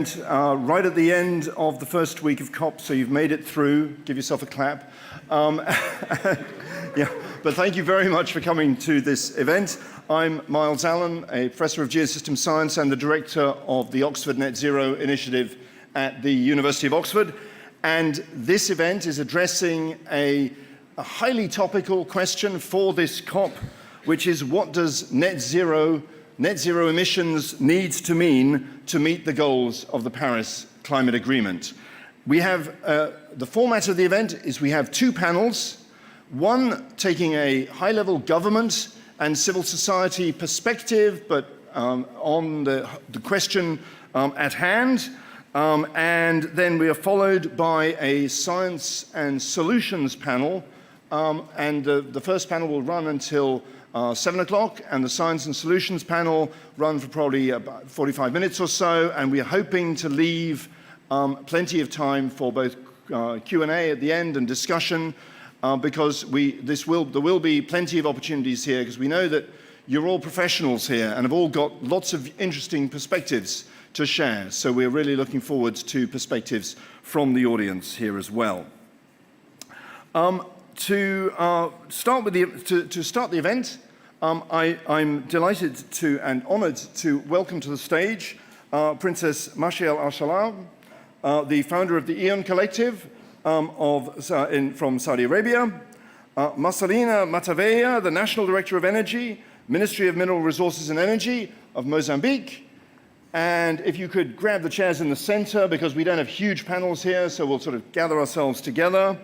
Right at the end of the first week of COP, so you've made it through. Give yourself a clap. Yeah, but thank you very much for coming to this event. I'm Myles Allen, a professor of geosystem science and the director of the Oxford Net Zero Initiative at the University of Oxford. And this event is addressing a highly topical question for this COP, which is what does net zero emissions needs to mean to meet the goals of the Paris Climate Agreement. We have, the format of the event is we have two panels, one taking a high-level government and civil society perspective, but on the question at hand, and then we are followed by a science and solutions panel, and the first panel will run until 7 o'clock, and the Science and Solutions panel run for probably about 45 minutes or so, and we are hoping to leave plenty of time for both Q&A at the end and discussion, because there will be plenty of opportunities here, because we know that you're all professionals here and have all got lots of interesting perspectives to share. So we're really looking forward to perspectives from the audience here as well. To start the event, I'm delighted and honored to welcome to the stage Princess Mashiel Al-Shalal, the founder of the Eon Collective from Saudi Arabia, Marcelina Mataveya, the National Director of Energy, Ministry of Mineral Resources and Energy of Mozambique. And if you could grab the chairs in the center, because we don't have huge panels here, so we'll sort of gather ourselves together.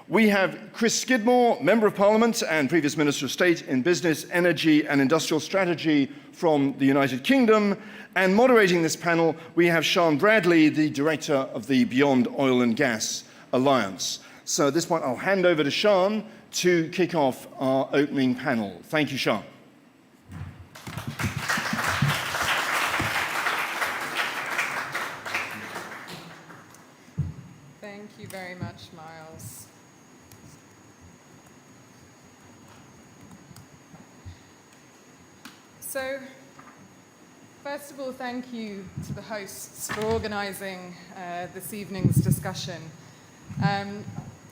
We have Chris Skidmore, Member of Parliament and previous Minister of State in Business, Energy and Industrial Strategy from the United Kingdom. And moderating this panel, we have Sian Bradley, the Director of the Beyond Oil and Gas Alliance. So at this point, I'll hand over to Sian to kick off our opening panel. Thank you, Sian. Thank you very much, Myles. So, first of all, thank you to the hosts for organising this evening's discussion.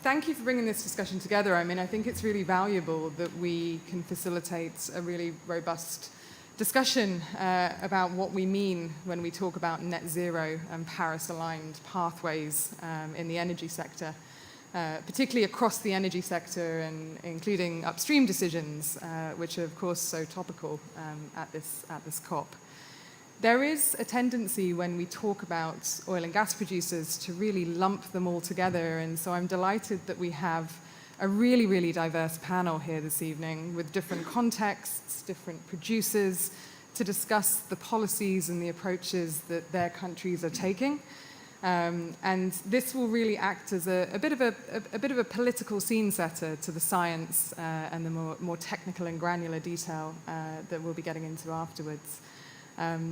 Thank you for bringing this discussion together. I mean, I think it's really valuable that we can facilitate a really robust discussion about what we mean when we talk about net zero and Paris-aligned pathways in the energy sector. Particularly across the energy sector and including upstream decisions, which are of course so topical at this COP. There is a tendency when we talk about oil and gas producers to really lump them all together, and so I'm delighted that we have a really, really diverse panel here this evening with different contexts, different producers, to discuss the policies and the approaches that their countries are taking. And this will really act as a bit of a political scene setter to the science and the more technical and granular detail that we'll be getting into afterwards.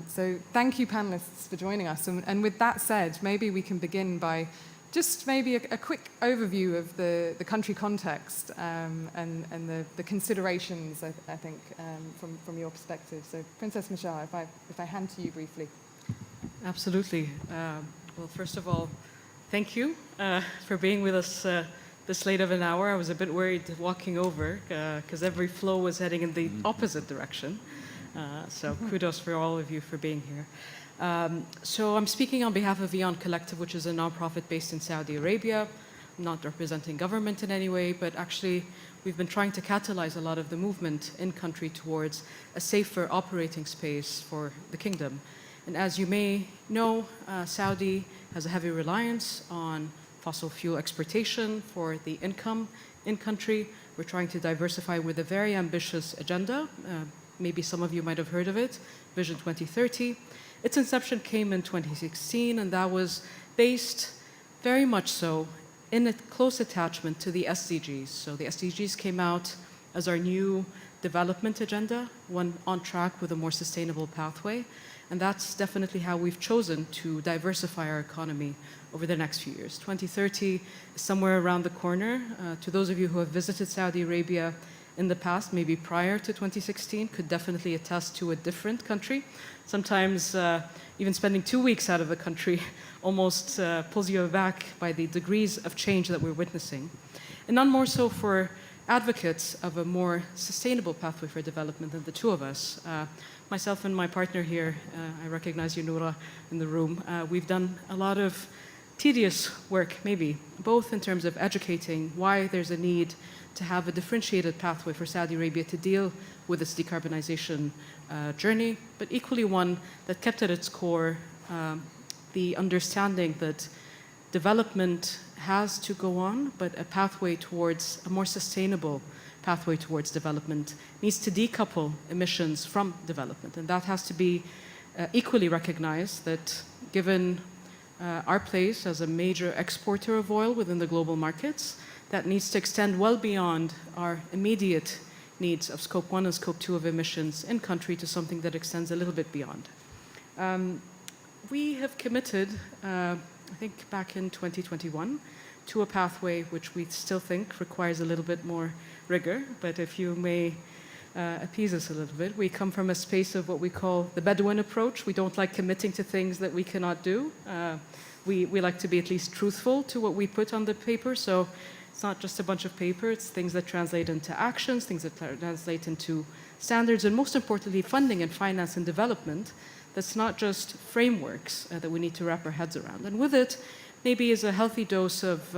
So thank you, panelists, for joining us. And with that said, maybe we can begin by just maybe a quick overview of the country context and the considerations, I think, from your perspective. So, Princess Michelle, if I hand to you briefly. Absolutely. Well, first of all, thank you for being with us this late of an hour. I was a bit worried walking over because every flow was heading in the opposite direction. So kudos for all of you for being here. So I'm speaking on behalf of Eon Collective, which is a nonprofit based in Saudi Arabia. I'm not representing government in any way, but actually we've been trying to catalyze a lot of the movement in country towards a safer operating space for the kingdom. And as you may know, Saudi has a heavy reliance on fossil fuel exportation for the income in country. We're trying to diversify with a very ambitious agenda. Maybe some of you might have heard of it, Vision 2030. Its inception came in 2016, and that was based very much so in a close attachment to the SDGs. So the SDGs came out as our new development agenda, one on track with a more sustainable pathway. And that's definitely how we've chosen to diversify our economy over the next few years. 2030 is somewhere around the corner. To those of you who have visited Saudi Arabia in the past, maybe prior to 2016, could definitely attest to a different country. Sometimes even spending 2 weeks out of the country almost pulls you back by the degrees of change that we're witnessing. And none more so for advocates of a more sustainable pathway for development than the two of us. Myself and my partner here, I recognize you, Noura, in the room, we've done a lot of tedious work, maybe, both in terms of educating why there's a need to have a differentiated pathway for Saudi Arabia to deal with its decarbonization journey, but equally one that kept at its core the understanding that development has to go on, but a pathway towards a more sustainable pathway towards development needs to decouple emissions from development. And that has to be equally recognized, that given our place as a major exporter of oil within the global markets, that needs to extend well beyond our immediate needs of Scope 1 and Scope 2 of emissions in country to something that extends a little bit beyond. We have committed, I think back in 2021, to a pathway which we still think requires a little bit more rigor, but if you may appease us a little bit, we come from a space of what we call the Bedouin approach. We don't like committing to things that we cannot do. We like to be at least truthful to what we put on the paper, so it's not just a bunch of paper, it's things that translate into actions, things that translate into standards, and most importantly, funding and finance and development that's not just frameworks that we need to wrap our heads around. And with it, maybe is a healthy dose of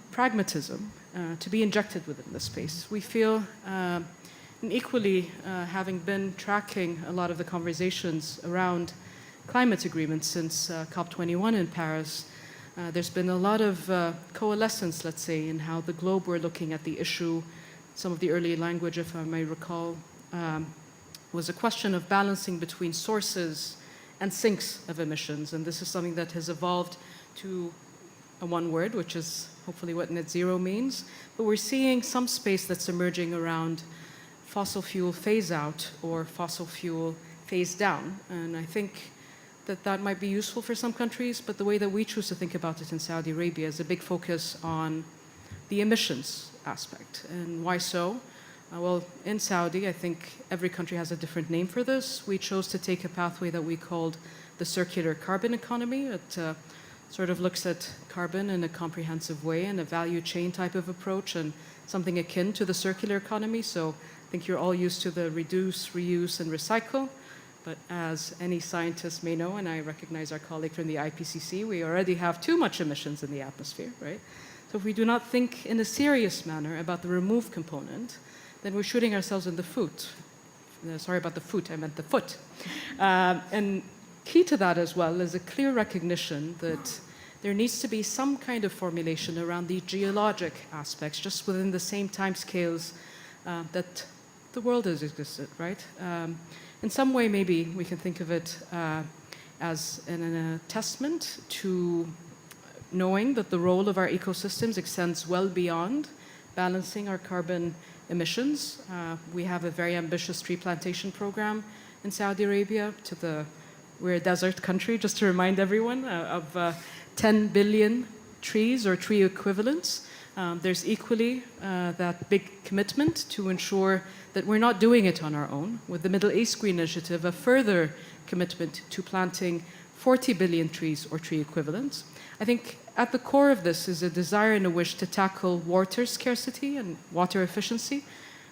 pragmatism to be injected within this space. We feel, and equally, having been tracking a lot of the conversations around climate agreements since COP21 in Paris, there's been a lot of coalescence, let's say, in how the globe we're looking at the issue. Some of the early language, if I may recall, was a question of balancing between sources and sinks of emissions. And this is something that has evolved to a one word, which is hopefully what net zero means. But we're seeing some space that's emerging around fossil fuel phase out or fossil fuel phase down. And I think that that might be useful for some countries, but the way that we choose to think about it in Saudi Arabia is a big focus on the emissions aspect. And why so? Well, in Saudi, I think every country has a different name for this. We chose to take a pathway that we called the circular carbon economy. It sort of looks at carbon in a comprehensive way and a value chain type of approach and something akin to the circular economy. So I think you're all used to the reduce, reuse, and recycle. But as any scientist may know, and I recognize our colleague from the IPCC, we already have too much emissions in the atmosphere, right? So if we do not think in a serious manner about the remove component, then we're shooting ourselves in the foot. Sorry about the foot, I meant the foot. And key to that as well is a clear recognition that there needs to be some kind of formulation around the geologic aspects, just within the same timescales that the world has existed, right? In some way, maybe we can think of it as an attestment to knowing that the role of our ecosystems extends well beyond balancing our carbon emissions. We have a very ambitious tree plantation program in Saudi Arabia. We're a desert country, just to remind everyone, of 10 billion trees or tree equivalents. There's equally that big commitment to ensure that we're not doing it on our own. With the Middle East Green Initiative, a further commitment to planting 40 billion trees or tree equivalents. I think at the core of this is a desire and a wish to tackle water scarcity and water efficiency,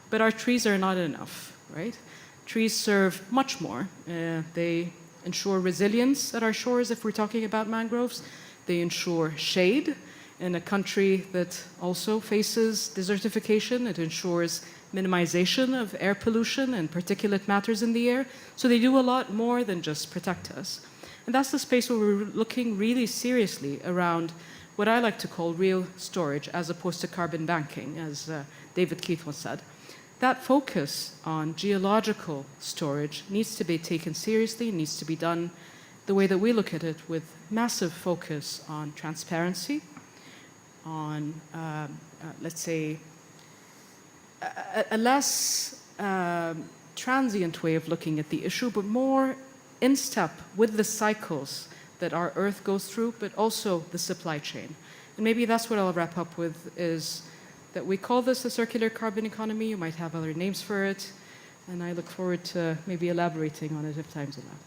but our trees are not enough, right? Trees serve much more. They ensure resilience at our shores if we're talking about mangroves. They ensure shade in a country that also faces desertification. It ensures minimization of air pollution and particulate matters in the air. So they do a lot more than just protect us. And that's the space where we're looking really seriously around what I like to call real storage as opposed to carbon banking, as David Keith once said. That focus on geological storage needs to be taken seriously, needs to be done the way that we look at it, with massive focus on transparency, on, let's say, a less transient way of looking at the issue, but more in step with the cycles that our Earth goes through, but also the supply chain. And maybe that's what I'll wrap up with, is that we call this a circular carbon economy. You might have other names for it, and I look forward to maybe elaborating on it if time's allowed.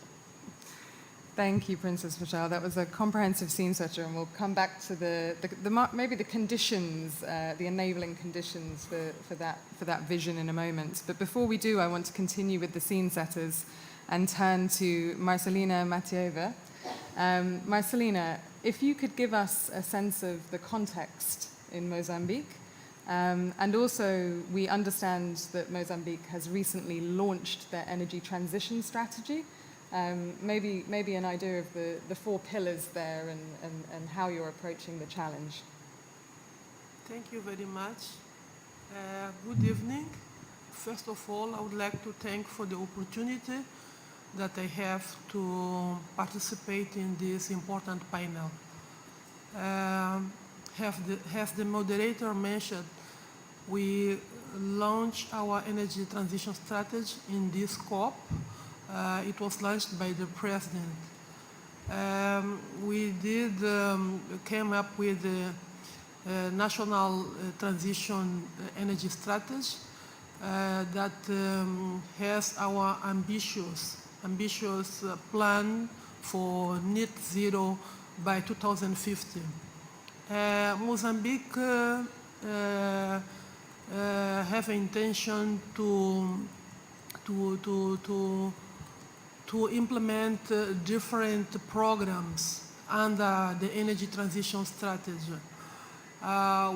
Thank you, Princess Michelle. That was a comprehensive scene setter, and we'll come back to maybe the conditions, the enabling conditions for that vision in a moment. But before we do, I want to continue with the scene setters and turn to Marcelina Matieva. Marcelina, if you could give us a sense of the context in Mozambique, and also we understand that Mozambique has recently launched their energy transition strategy. Maybe an idea of the 4 pillars there and how you're approaching the challenge. Thank you very much. Good evening. First of all, I would like to thank for the opportunity that I have to participate in this important panel. As the moderator mentioned, we launched our energy transition strategy in this COP. It was launched by the president. We came up with the national transition energy strategy that has our ambitious plan for net zero by 2050. Mozambique have intention to implement different programs under the energy transition strategy.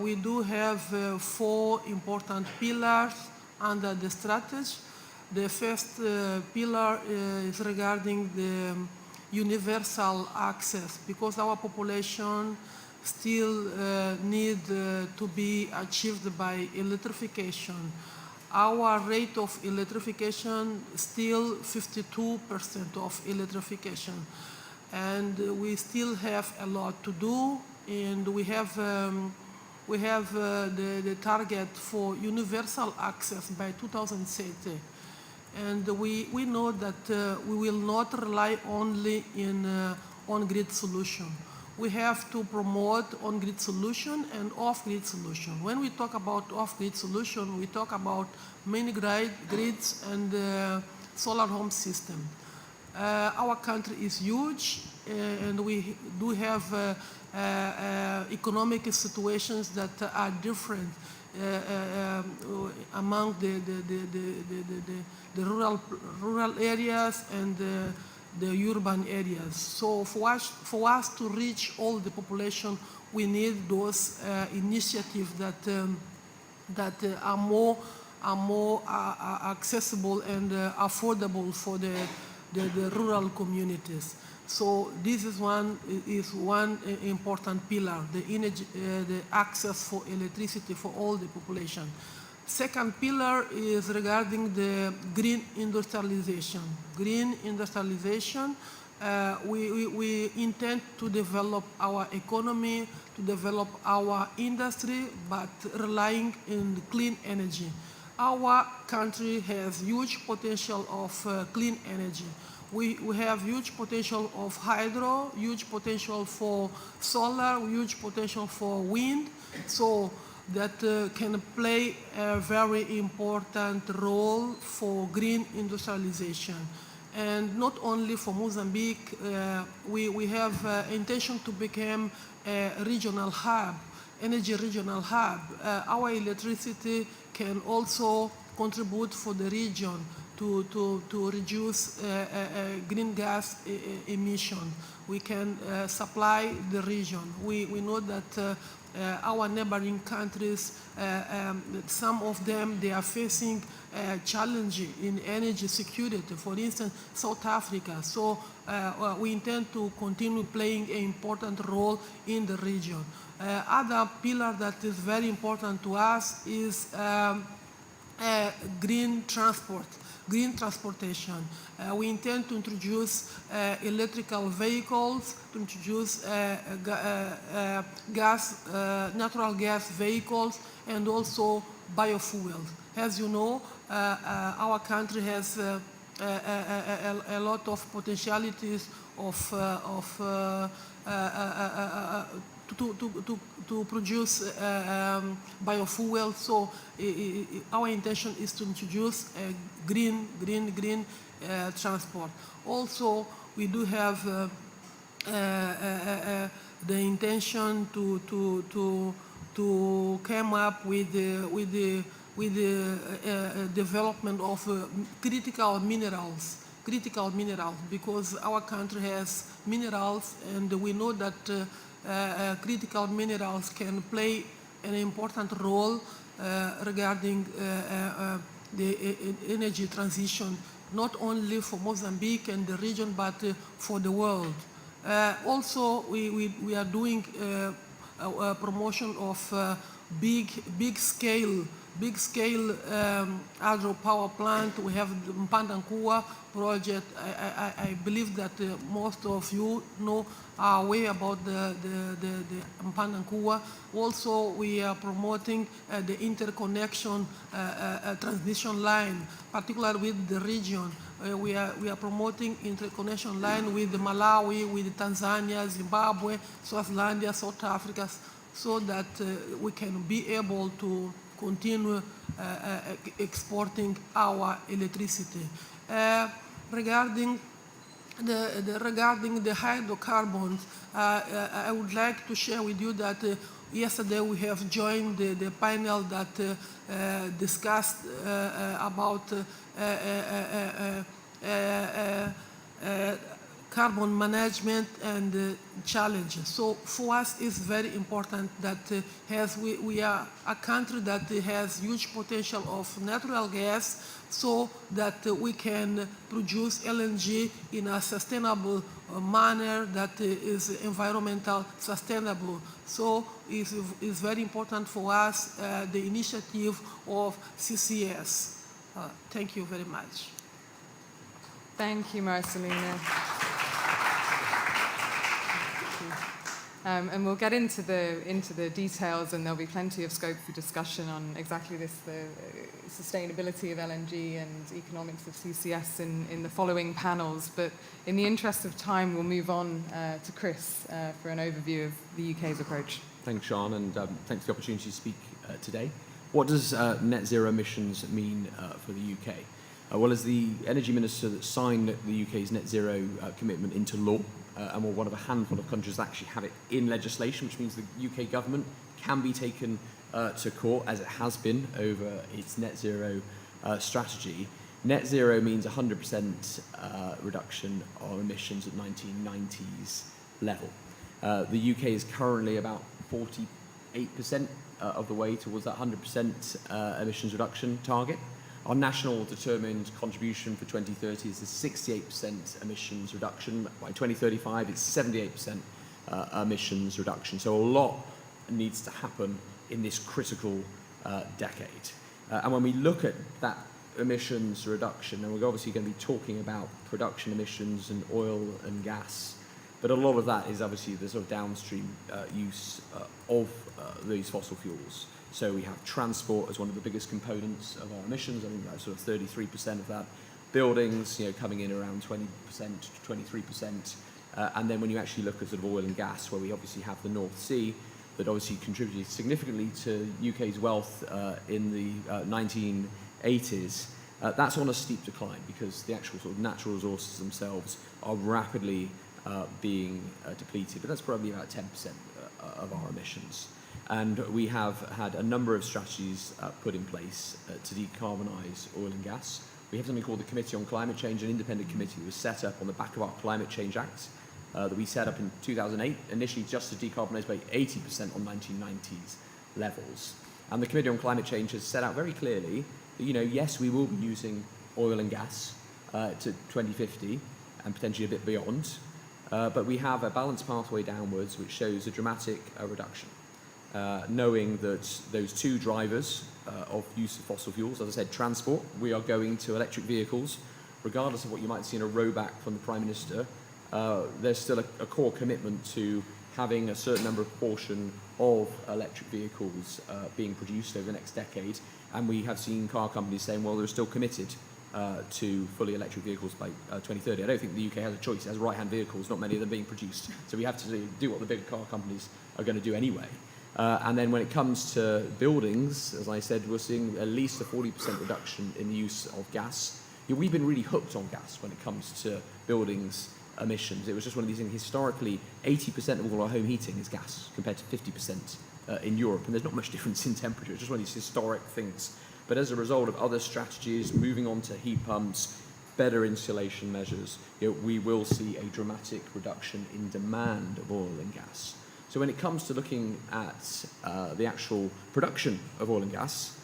We do have 4 important pillars under the strategy. The first pillar is regarding the universal access, because our population still need to be achieved by electrification. Our rate of electrification still 52% of electrification, and we still have a lot to do. And we have the target for universal access by 2030. And we know that we will not rely only in on-grid solution. We have to promote on-grid solution and off-grid solution. When we talk about off-grid solution, we talk about mini grids and solar home system. Our country is huge, and we do have economic situations that are different among the rural areas and the urban areas. So for us to reach all the population, we need those initiatives that are more accessible and affordable for the rural communities. So this is one important pillar, the access for electricity for all the population. Second pillar is regarding the green industrialization. Green industrialization, we intend to develop our economy, to develop our industry, but relying on clean energy. Our country has huge potential of clean energy. We have huge potential of hydro, huge potential for solar, huge potential for wind, so that can play a very important role for green industrialization. And not only for Mozambique, we have intention to become a regional hub, energy regional hub. Our electricity can also contribute for the region to reduce green gas emission. We can supply the region. We know that our neighboring countries, some of them, they are facing a challenge in energy security, for instance, South Africa. So we intend to continue playing an important role in the region. Other pillar that is very important to us is green transport. Green transportation. We intend to introduce electrical vehicles, to introduce natural gas vehicles, and also biofuels. As you know, our country has a lot of potentialities to produce biofuel. So our intention is to introduce green transport. Also, we do have the intention to come up with the development of critical minerals, because our country has minerals, and we know that critical minerals can play an important role regarding the energy transition, not only for Mozambique and the region, but for the world. Also, we are doing a promotion of big scale hydropower plant. We have the Mpandankua project. I believe that most of you know our way about the Mpandankua. Also, we are promoting the interconnection transmission line, particularly with the region. We are promoting interconnection line with Malawi, with Tanzania, Zimbabwe, Swaziland, South Africa, so that we can be able to continue exporting our electricity. Regarding the hydrocarbons, I would like to share with you that yesterday we have joined the panel that discussed about carbon management and challenges. So for us, it's very important that we are a country that has huge potential of natural gas, so that we can produce LNG in a sustainable manner that is environmental sustainable. So it's very important for us, the initiative of CCS. Thank you very much. Thank you, Marcelina. And we'll get into the details, and there'll be plenty of scope for discussion on exactly this, the sustainability of LNG and economics of CCS in the following panels. But in the interest of time, we'll move on to Chris for an overview of the UK's approach. Thanks, Sean, and thanks for the opportunity to speak today. What does net zero emissions mean for the UK? Well, as the Energy Minister that signed the UK's net zero commitment into law, and we're one of a handful of countries that actually have it in legislation, which means the UK government can be taken to court, as it has been over its net zero strategy. Net zero means 100% reduction of emissions at 1990s level. The UK is currently about 48% of the way towards that 100% emissions reduction target. Our national determined contribution for 2030 is a 68% emissions reduction. By 2035, it's 78% emissions reduction. So a lot needs to happen in this critical decade. And when we look at that emissions reduction, and we're obviously going to be talking about production emissions and oil and gas, but a lot of that is obviously the sort of downstream use of these fossil fuels. So we have transport as one of the biggest components of our emissions. I think that's sort of 33% of that. Buildings, coming in around 20% to 23%. And then when you actually look at sort of oil and gas, where we obviously have the North Sea, that obviously contributed significantly to UK's wealth in the 1980s, that's on a steep decline, because the actual sort of natural resources themselves are rapidly being depleted. But that's probably about 10% of our emissions. And we have had a number of strategies put in place to decarbonise oil and gas. We have something called the Committee on Climate Change, an independent committee that was set up on the back of our Climate Change Act that we set up in 2008, initially just to decarbonise by 80% on 1990s levels. And the Committee on Climate Change has set out very clearly that, yes, we will be using oil and gas to 2050 and potentially a bit beyond, but we have a balanced pathway downwards which shows a dramatic reduction. Knowing that those two drivers of use of fossil fuels, as I said, transport, we are going to electric vehicles. Regardless of what you might see in a rowback from the Prime Minister, there's still a core commitment to having a certain number of portion of electric vehicles being produced over the next decade. And we have seen car companies saying, well, they're still committed to fully electric vehicles by 2030. I don't think the UK has a choice. It has right-hand vehicles, not many of them being produced. So we have to do what the big car companies are going to do anyway. And then when it comes to buildings, as I said, we're seeing at least a 40% reduction in the use of gas. We've been really hooked on gas when it comes to buildings emissions. It was just one of these things. Historically, 80% of all our home heating is gas compared to 50% in Europe. And there's not much difference in temperature. It's just one of these historic things. But as a result of other strategies, moving on to heat pumps, better insulation measures, we will see a dramatic reduction in demand of oil and gas. So when it comes to looking at the actual production of oil and gas,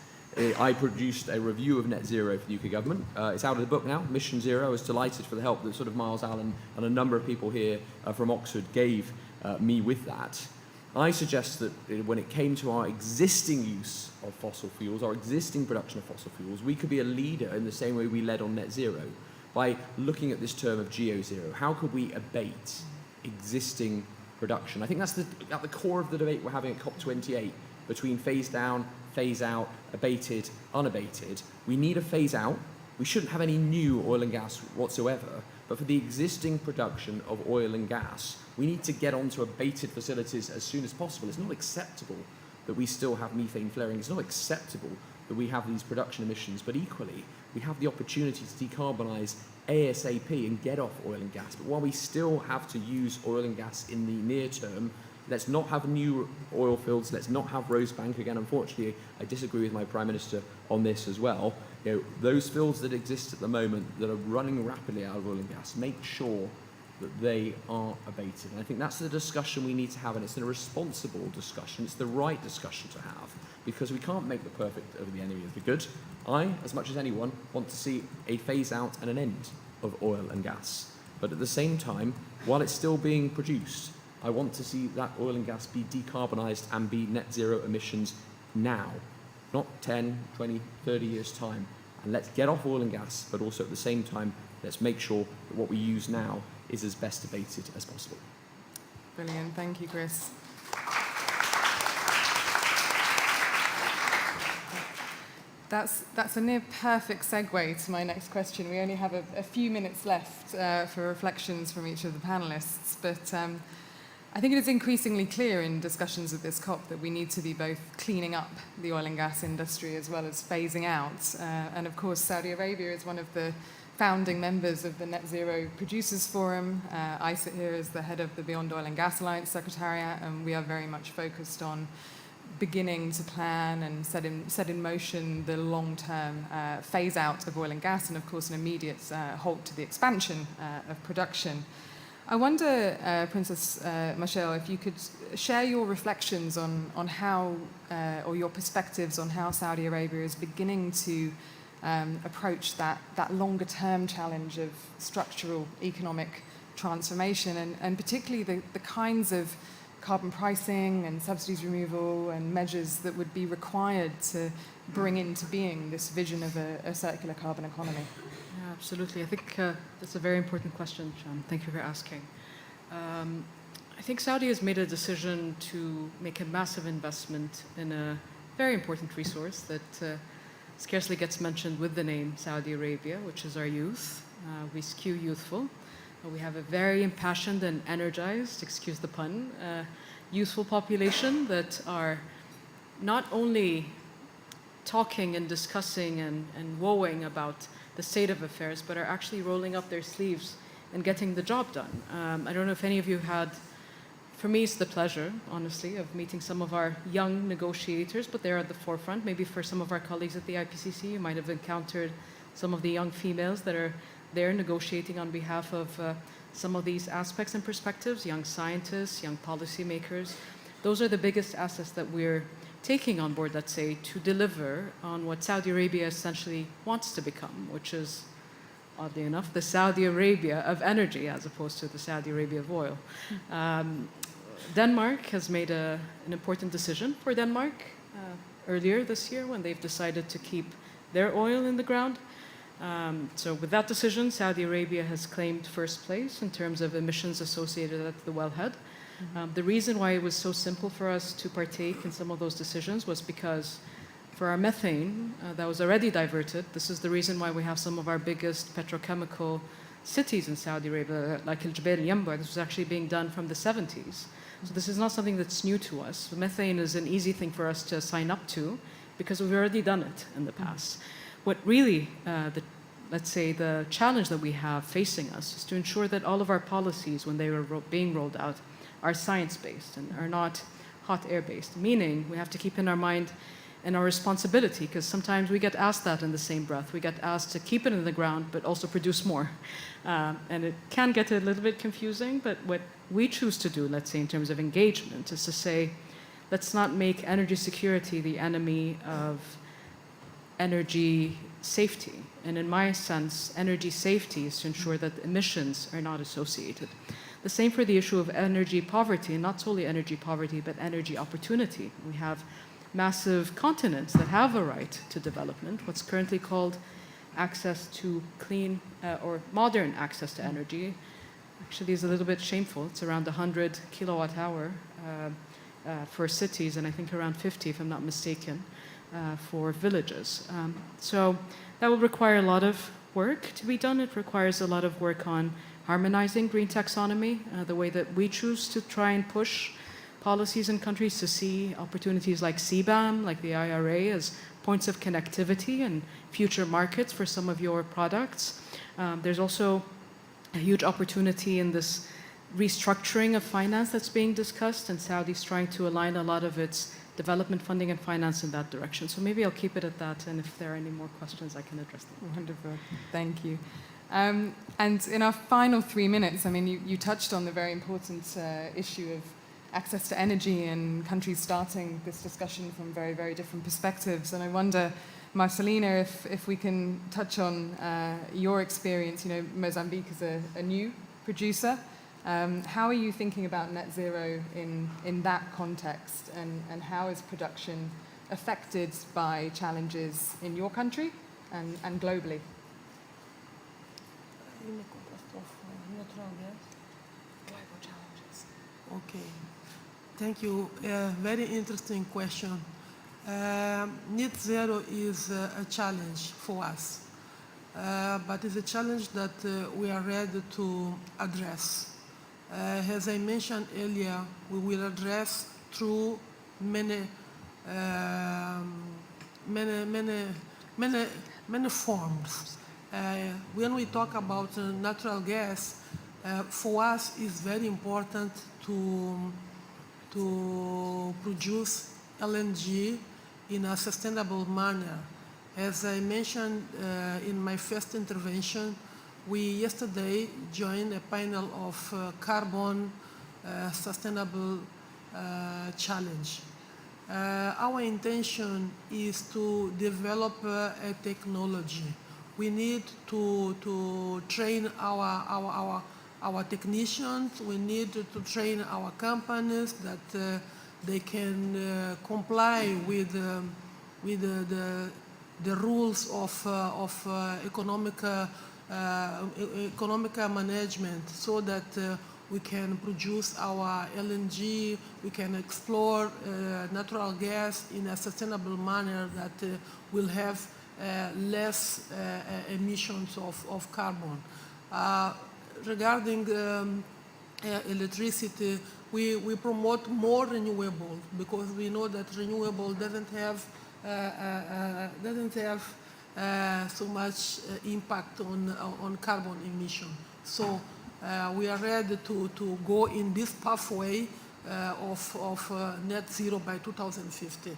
I produced a review of net zero for the UK government. It's out of the book now, Mission Zero. I was delighted for the help that sort of Myles Allen and a number of people here from Oxford gave me with that. I suggest that when it came to our existing use of fossil fuels, our existing production of fossil fuels, we could be a leader in the same way we led on net zero by looking at this term of geo-zero. How could we abate existing production? I think that's at the core of the debate we're having at COP28 between phase down, phase out, abated, unabated. We need a phase out. We shouldn't have any new oil and gas whatsoever. But for the existing production of oil and gas, we need to get onto abated facilities as soon as possible. It's not acceptable that we still have methane flaring. It's not acceptable that we have these production emissions. But equally, we have the opportunity to decarbonise ASAP and get off oil and gas. But while we still have to use oil and gas in the near term, let's not have new oil fields. Let's not have Rosebank again. Unfortunately, I disagree with my Prime Minister on this as well. Those fields that exist at the moment that are running rapidly out of oil and gas, make sure that they are abated. And I think that's the discussion we need to have, and it's a responsible discussion. It's the right discussion to have, because we can't make the perfect over the enemy of the good. I, as much as anyone, want to see a phase out and an end of oil and gas. But at the same time, while it's still being produced, I want to see that oil and gas be decarbonised and be net zero emissions now, not 10, 20, 30 years' time. And let's get off oil and gas, but also at the same time, let's make sure that what we use now is as best abated as possible. Brilliant. Thank you, Chris. That's a near perfect segue to my next question. We only have a few minutes left for reflections from each of the panelists, but I think it is increasingly clear in discussions at this COP that we need to be both cleaning up the oil and gas industry as well as phasing out. And of course, Saudi Arabia is one of the founding members of the Net Zero Producers Forum. I sit here as the head of the Beyond Oil and Gas Alliance Secretariat, and we are very much focused on beginning to plan and set in motion the long-term phase out of oil and gas, and of course an immediate halt to the expansion of production. I wonder, Princess Michelle, if you could share your reflections on how, or your perspectives on how Saudi Arabia is beginning to approach that longer-term challenge of structural economic transformation, and particularly the kinds of carbon pricing and subsidies removal and measures that would be required to bring into being this vision of a circular carbon economy. Yeah, absolutely. I think that's a very important question, John. Thank you for asking. I think Saudi has made a decision to make a massive investment in a very important resource that scarcely gets mentioned with the name Saudi Arabia, which is our youth. We skew youthful. We have a very impassioned and energized, excuse the pun, youthful population that are not only talking and discussing and woeing about the state of affairs, but are actually rolling up their sleeves and getting the job done. I don't know if any of you had, for me it's the pleasure, honestly, of meeting some of our young negotiators, but they're at the forefront. Maybe for some of our colleagues at the IPCC, you might have encountered some of the young females that are there negotiating on behalf of some of these aspects and perspectives, young scientists, young policymakers. Those are the biggest assets that we're taking on board, let's say, to deliver on what Saudi Arabia essentially wants to become, which is, oddly enough, the Saudi Arabia of energy as opposed to the Saudi Arabia of oil. Denmark has made an important decision for Denmark earlier this year when they've decided to keep their oil in the ground. So with that decision, Saudi Arabia has claimed first place in terms of emissions associated at the wellhead. The reason why it was so simple for us to partake in some of those decisions was because For our methane that was already diverted, this is the reason why we have some of our biggest petrochemical cities in Saudi Arabia, like El Jubail Yamba. This was actually being done from the 70s. So this is not something that's new to us. Methane is an easy thing for us to sign up to because we've already done it in the past. What really, let's say, the challenge that we have facing us is to ensure that all of our policies, when they are being rolled out, are science-based and are not hot air-based, meaning we have to keep in our mind and our responsibility, because sometimes we get asked that in the same breath. We get asked to keep it in the ground, but also produce more. And it can get a little bit confusing, but what we choose to do, let's say, in terms of engagement, is to say, let's not make energy security the enemy of energy safety. And in my sense, energy safety is to ensure that emissions are not associated. The same for the issue of energy poverty, and not solely energy poverty, but energy opportunity. We have massive continents that have a right to development, what's currently called access to clean or modern access to energy. Actually, is a little bit shameful. It's around 100 kilowatt hour for cities, and I think around 50, if I'm not mistaken, for villages. So that will require a lot of work to be done. It requires a lot of work on harmonizing green taxonomy, the way that we choose to try and push policies in countries to see opportunities like CBAM, like the IRA, as points of connectivity and future markets for some of your products. There's also a huge opportunity in this restructuring of finance that's being discussed, and Saudi's trying to align a lot of its development funding and finance in that direction. So maybe I'll keep it at that, and if there are any more questions, I can address them. Wonderful, thank you. And in our final 3 minutes, I mean, you touched on the very important issue of access to energy and countries starting this discussion from very, very different perspectives. And I wonder, Marcelina, if we can touch on your experience. You know, Mozambique is a new producer. How are you thinking about net zero in that context, and how is production affected by challenges in your country and globally? In the context of natural gas? Global challenges. Okay, thank you. Very interesting question. Net zero is a challenge for us, but it's a challenge that we are ready to address. As I mentioned earlier, we will address through many forms. When we talk about natural gas, for us it's very important to produce LNG in a sustainable manner. As I mentioned in my first intervention, we yesterday joined a panel of carbon sustainable challenge. Our intention is to develop a technology. We need to train our technicians. We need to train our companies that they can comply with the rules of economic management, so that we can produce our LNG, we can explore natural gas in a sustainable manner that will have less emissions of carbon. Regarding electricity, we promote more renewable, because we know that renewable doesn't have so much impact on carbon emission. So we are ready to go in this pathway of net zero by 2050.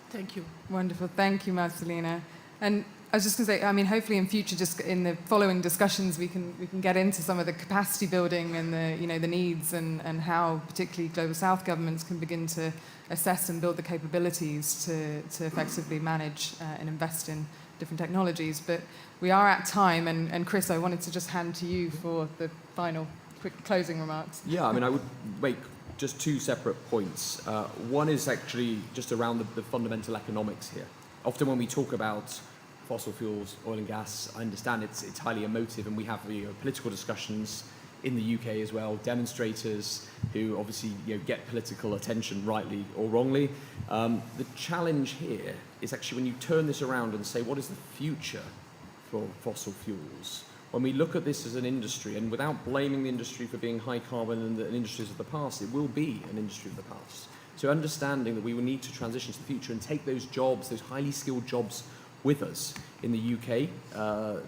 Thank you. Wonderful. Thank you, Marcelina. And I was just going to say, I mean, hopefully in future, just in the following discussions, we can get into some of the capacity building and the needs and how particularly Global South governments can begin to assess and build the capabilities to effectively manage and invest in different technologies. But we are at time, and Chris, I wanted to just hand to you for the final quick closing remarks. Yeah, I mean, I would make just two separate points. One is actually just around the fundamental economics here. Often when we talk about fossil fuels, oil and gas, I understand it's highly emotive, and we have political discussions in the UK as well, demonstrators who obviously get political attention rightly or wrongly. The challenge here is actually when you turn this around and say, what is the future for fossil fuels? When we look at this as an industry, and without blaming the industry for being high carbon and the industries of the past, it will be an industry of the past. So understanding that we will need to transition to the future and take those jobs, those highly skilled jobs, with us. In the UK,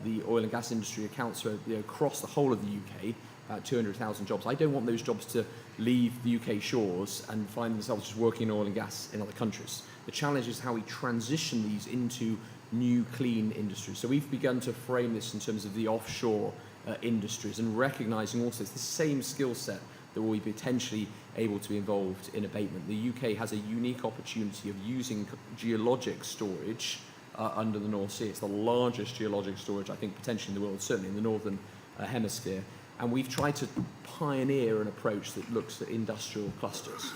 the oil and gas industry accounts for across the whole of the UK about 200,000 jobs. I don't want those jobs to leave the UK shores and find themselves just working in oil and gas in other countries. The challenge is how we transition these into new clean industries. So we've begun to frame this in terms of the offshore industries and recognizing also it's the same skill set that will be potentially able to be involved in abatement. The UK has a unique opportunity of using geologic storage under the North Sea. It's the largest geologic storage, I think, potentially in the world, certainly in the northern hemisphere. And we've tried to pioneer an approach that looks at industrial clusters,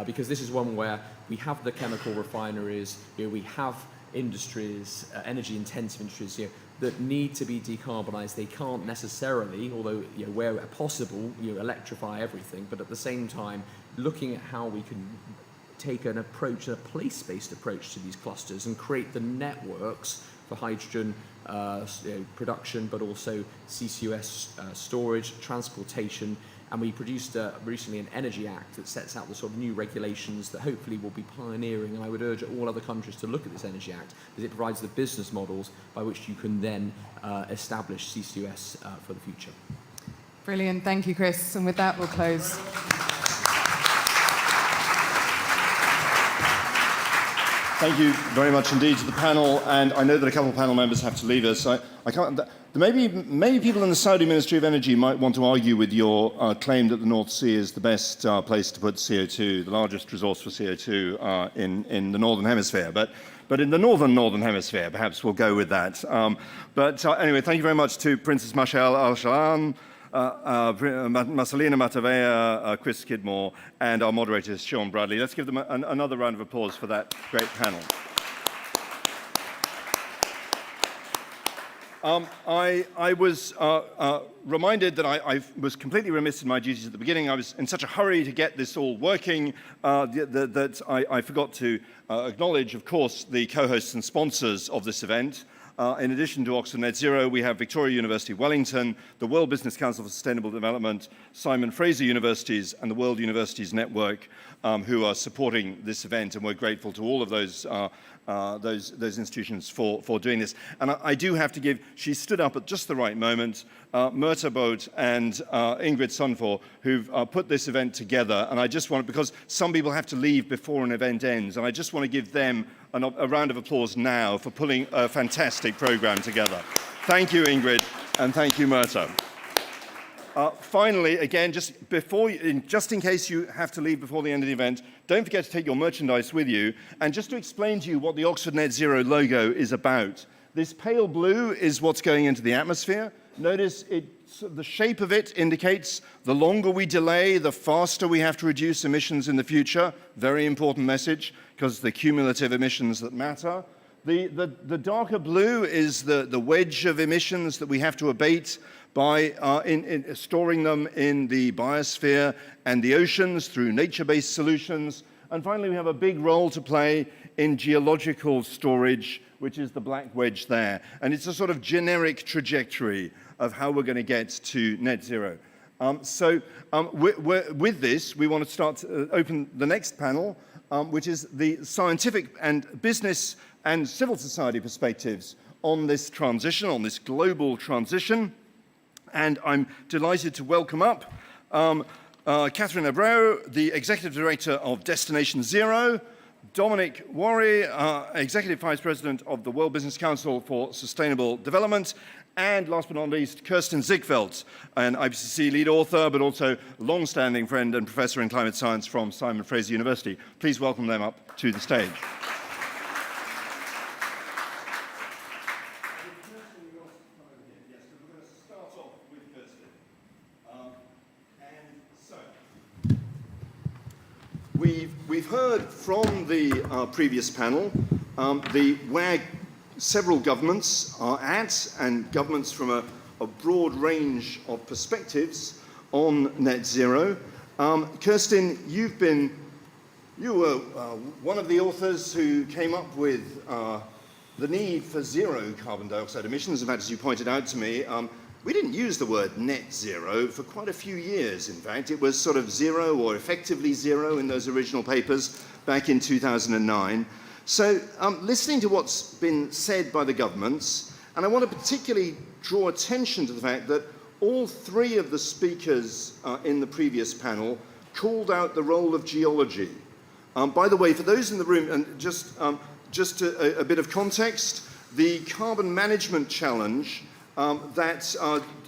because this is one where we have the chemical refineries, we have industries, energy-intensive industries, that need to be decarbonised. They can't necessarily, although where possible, electrify everything, but at the same time, looking at how we can take an approach, a place-based approach to these clusters and create the networks for hydrogen production, but also CCUS storage, transportation. And we produced recently an Energy Act that sets out the sort of new regulations that hopefully will be pioneering. And I would urge all other countries to look at this Energy Act, because it provides the business models by which you can then establish CCUS for the future. Brilliant. Thank you, Chris. And with that, we'll close. Thank you very much indeed to the panel, and I know that a couple of panel members have to leave us. I can't. Maybe people in the Saudi Ministry of Energy might want to argue with your claim that the North Sea is the best place to put CO2, the largest resource for CO2 in the Northern Hemisphere. But in the Northern Hemisphere, perhaps we'll go with that. Anyway, thank you very much to Princess Mashal Al-Shalan, Marcelina Matavea, Chris Skidmore, and our moderators, Sean Bradley. Let's give them another round of applause for that great panel. I was reminded that I was completely remiss in my duties at the beginning. I was in such a hurry to get this all working that I forgot to acknowledge, of course, the co-hosts and sponsors of this event. In addition to Oxford Net Zero, we have Victoria University Wellington, the World Business Council for Sustainable Development, Simon Fraser Universities, and the World Universities Network, who are supporting this event, and we're grateful to all of those institutions for doing this. And I do have to give, she stood up at just the right moment, Myrta Boat and Ingrid Sunfor, who've put this event together. And I just want, because some people have to leave before an event ends, and I just want to give them a round of applause now for pulling a fantastic program together. Thank you, Ingrid, and thank you, Myrta. Finally, again, just in case you have to leave before the end of the event, don't forget to take your merchandise with you. And just to explain to you what the Oxford Net Zero logo is about, this pale blue is what's going into the atmosphere. Notice the shape of it indicates the longer we delay, the faster we have to reduce emissions in the future. Very important message, because it's the cumulative emissions that matter. The darker blue is the wedge of emissions that we have to abate by storing them in the biosphere and the oceans through nature-based solutions. And finally, we have a big role to play in geological storage, which is the black wedge there. And it's a sort of generic trajectory of how we're going to get to net zero. With this, we want to start to open the next panel, which is the scientific and business and civil society perspectives on this transition, on this global transition. And I'm delighted to welcome up Catherine Abreu, the Executive Director of Destination Zero, Dominic Waughray, Executive Vice President of the World Business Council for Sustainable Development, and last but not least, Kirsten Zickfeld, an IPCC lead author, but also long-standing friend and professor in climate science from Simon Fraser University. Please welcome them up to the stage. We've heard from the previous panel where several governments are at, and governments from a broad range of perspectives on net zero. Kirsten, you were one of the authors who came up with the need for zero carbon dioxide emissions. In fact, as you pointed out to me, we didn't use the word net zero for quite a few years, in fact. It was sort of zero or effectively zero in those original papers back in 2009. So listening to what's been said by the governments, and I want to particularly draw attention to the fact that all three of the speakers in the previous panel called out the role of geology. By the way, for those in the room, and just a bit of context, the carbon management challenge that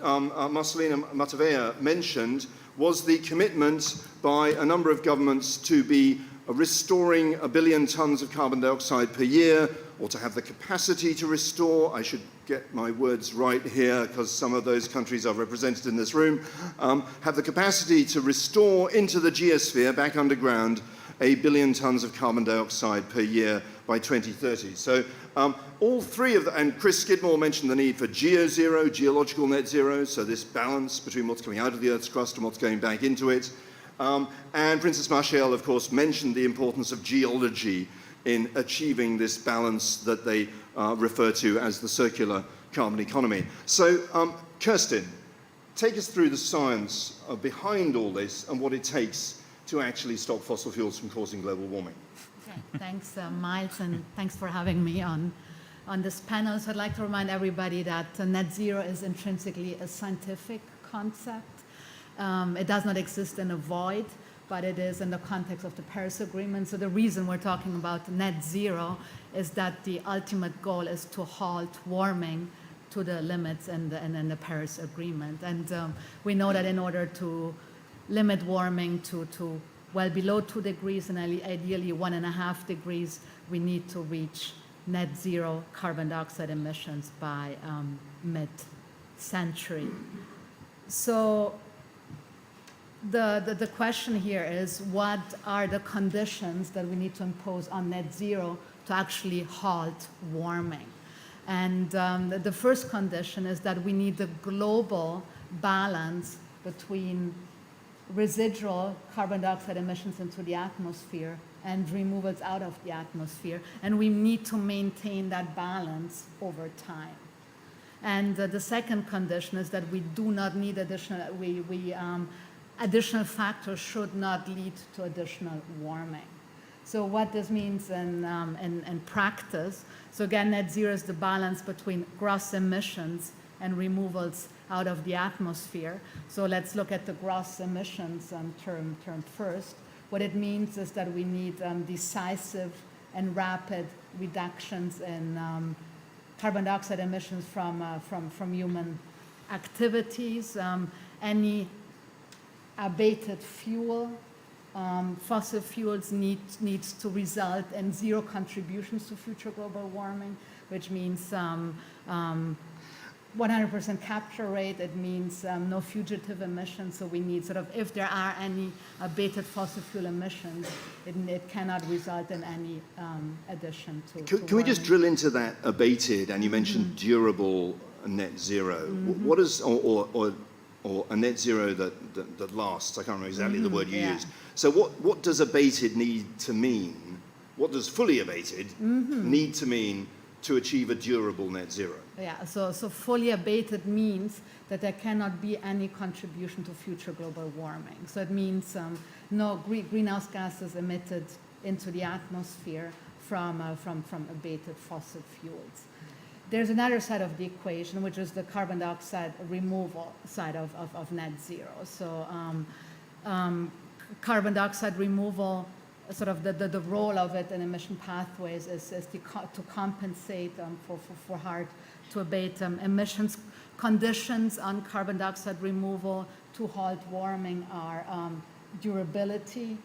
Marcelina Matavea mentioned was the commitment by a number of governments to be restoring 1 billion tons of carbon dioxide per year, or to have the capacity to restore, I should get my words right here because some of those countries are represented in this room, have the capacity to restore into the geosphere, back underground, 1 billion tons of carbon dioxide per year by 2030. So all three of them, and Chris Skidmore mentioned the need for geo-zero, geological net zero, so this balance between what's coming out of the Earth's crust and what's going back into it. And Princess Marshall, of course, mentioned the importance of geology in achieving this balance that they refer to as the circular carbon economy. So, Kirsten, take us through the science behind all this and what it takes to actually stop fossil fuels from causing global warming. Okay, thanks, Myles, and thanks for having me on this panel. So I'd like to remind everybody that net zero is intrinsically a scientific concept. It does not exist in a void, but it is in the context of the Paris Agreement. So the reason we're talking about net zero is that the ultimate goal is to halt warming to the limits in the Paris Agreement. And we know that in order to limit warming to well below 2 degrees and ideally 1.5 degrees, we need to reach net zero carbon dioxide emissions by mid-century. So the question here is, what are the conditions that we need to impose on net zero to actually halt warming? And the first condition is that we need a global balance between residual carbon dioxide emissions into the atmosphere and removals out of the atmosphere. And we need to maintain that balance over time. And the second condition is that we do not need additional, additional factors should not lead to additional warming. So what this means in practice, so again, net zero is the balance between gross emissions and removals out of the atmosphere. So let's look at the gross emissions term first. What it means is that we need decisive and rapid reductions in carbon dioxide emissions from human activities. Any abated fuel, fossil fuels needs to result in zero contributions to future global warming, which means 100% capture rate. It means no fugitive emissions. So we need sort of, if there are any abated fossil fuel emissions, it cannot result in any addition to Can we just drill into that abated, and you mentioned durable net zero. What is, or a net zero that lasts? I can't remember exactly the word you used. So what does abated need to mean? What does fully abated need to mean to achieve a durable net zero? Yeah, so fully abated means that there cannot be any contribution to future global warming. So it means no greenhouse gases emitted into the atmosphere from abated fossil fuels. There's another side of the equation, which is the carbon dioxide removal side of net zero. So carbon dioxide removal, sort of the role of it in emission pathways is to compensate for hard to abate emissions. Conditions on carbon dioxide removal to halt warming are durability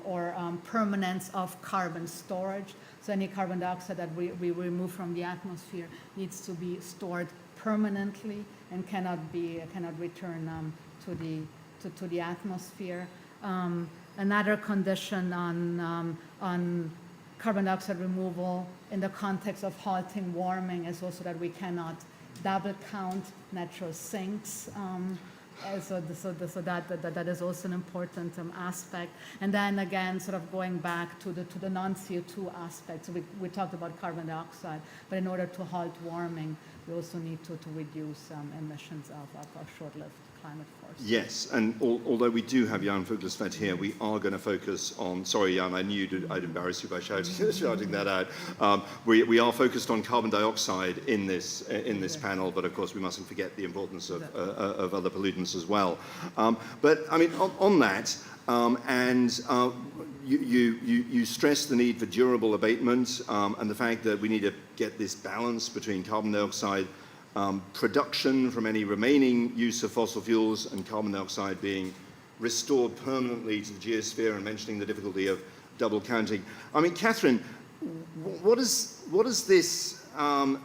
or permanence of carbon storage. So any carbon dioxide that we remove from the atmosphere needs to be stored permanently and cannot return to the atmosphere. Another condition on carbon dioxide removal in the context of halting warming is also that we cannot double count natural sinks. So that is also an important aspect. And then again, sort of going back to the non-CO2 aspect. So we talked about carbon dioxide, but in order to halt warming, we also need to reduce emissions of short-lived climate forces. Yes, and although we do have Jan Fuglesfeld here, we are going to focus on, sorry Jan, I knew I'd embarrass you by shouting that out. We are focused on carbon dioxide in this panel, but of course we mustn't forget the importance of other pollutants as well. But I mean, on that, you stress the need for durable abatement and the fact that we need to get this balance between carbon dioxide production from any remaining use of fossil fuels and carbon dioxide being restored permanently to the geosphere, and mentioning the difficulty of double counting. I mean, Catherine, what is this?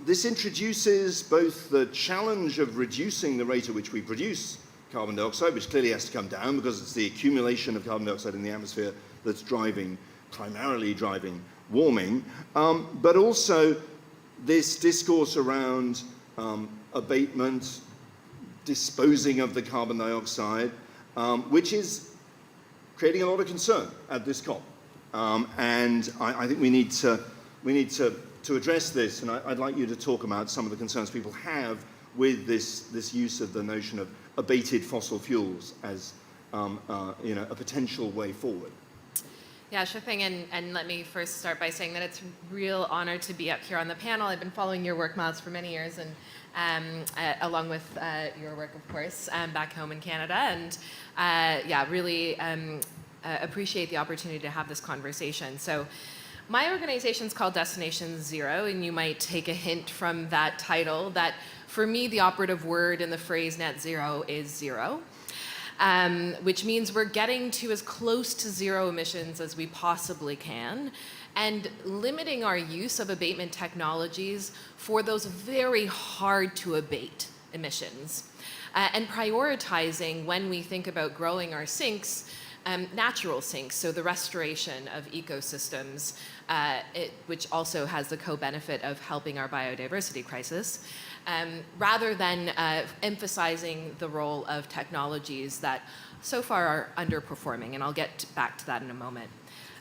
This introduces both the challenge of reducing the rate at which we produce carbon dioxide, which clearly has to come down because it's the accumulation of carbon dioxide in the atmosphere that's primarily driving warming, but also this discourse around abatement, disposing of the carbon dioxide, which is creating a lot of concern at this COP. And I think we need to address this, and I'd like you to talk about some of the concerns people have with this use of the notion of abated fossil fuels as a potential way forward. Yeah, sure thing. And let me first start by saying that it's a real honor to be up here on the panel. I've been following your work, Myles, for many years, and along with your work, of course, back home in Canada. And really appreciate the opportunity to have this conversation. So my organization is called Destination Zero, and you might take a hint from that title that for me, the operative word in the phrase net zero is zero. Which means we're getting to as close to zero emissions as we possibly can, and limiting our use of abatement technologies for those very hard to abate emissions, and prioritizing when we think about growing our sinks, natural sinks, so the restoration of ecosystems, which also has the co-benefit of helping our biodiversity crisis. Rather than emphasizing the role of technologies that so far are underperforming, and I'll get back to that in a moment.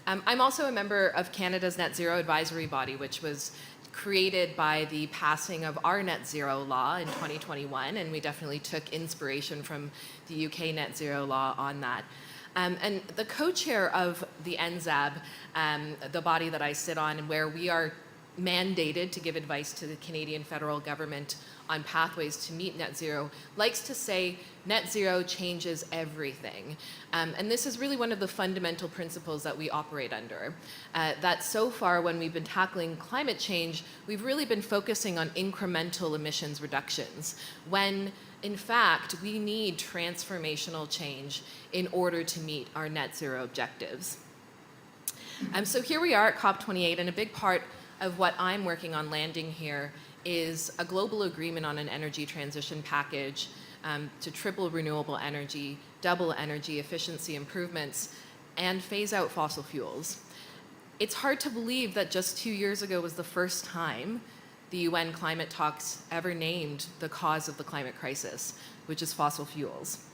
I'm also a member of Canada's Net Zero Advisory Body, which was created by the passing of our net zero law in 2021, and we definitely took inspiration from the UK net zero law on that. And the co-chair of the NZAB, the body that I sit on, and where we are mandated to give advice to the Canadian federal government on pathways to meet net zero, likes to say net zero changes everything. And this is really one of the fundamental principles that we operate under. That so far, when we've been tackling climate change, we've really been focusing on incremental emissions reductions, when in fact, we need transformational change in order to meet our net zero objectives. So here we are at COP28, and a big part of what I'm working on landing here is a global agreement on an energy transition package to triple renewable energy, double energy efficiency improvements, and phase out fossil fuels. It's hard to believe that just 2 years ago was the first time the UN climate talks ever named the cause of the climate crisis, which is fossil fuels.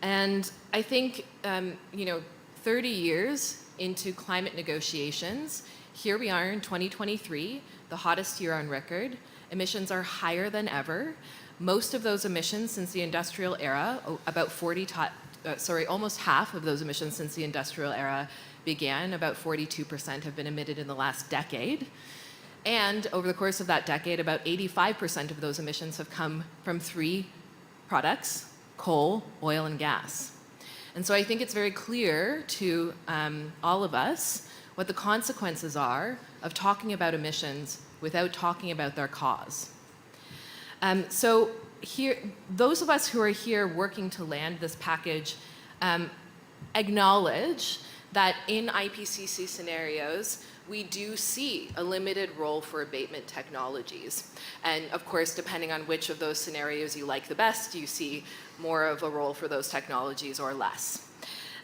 And I think, 30 years into climate negotiations, here we are in 2023, the hottest year on record. Emissions are higher than ever. Most of those emissions since the industrial era, almost half of those emissions since the industrial era began, about 42% have been emitted in the last decade. And over the course of that decade, about 85% of those emissions have come from 3 products: coal, oil, and gas. And so I think it's very clear to all of us what the consequences are of talking about emissions without talking about their cause. So here, those of us who are here working to land this package acknowledge that in IPCC scenarios, we do see a limited role for abatement technologies. And of course, depending on which of those scenarios you like the best, you see more of a role for those technologies or less.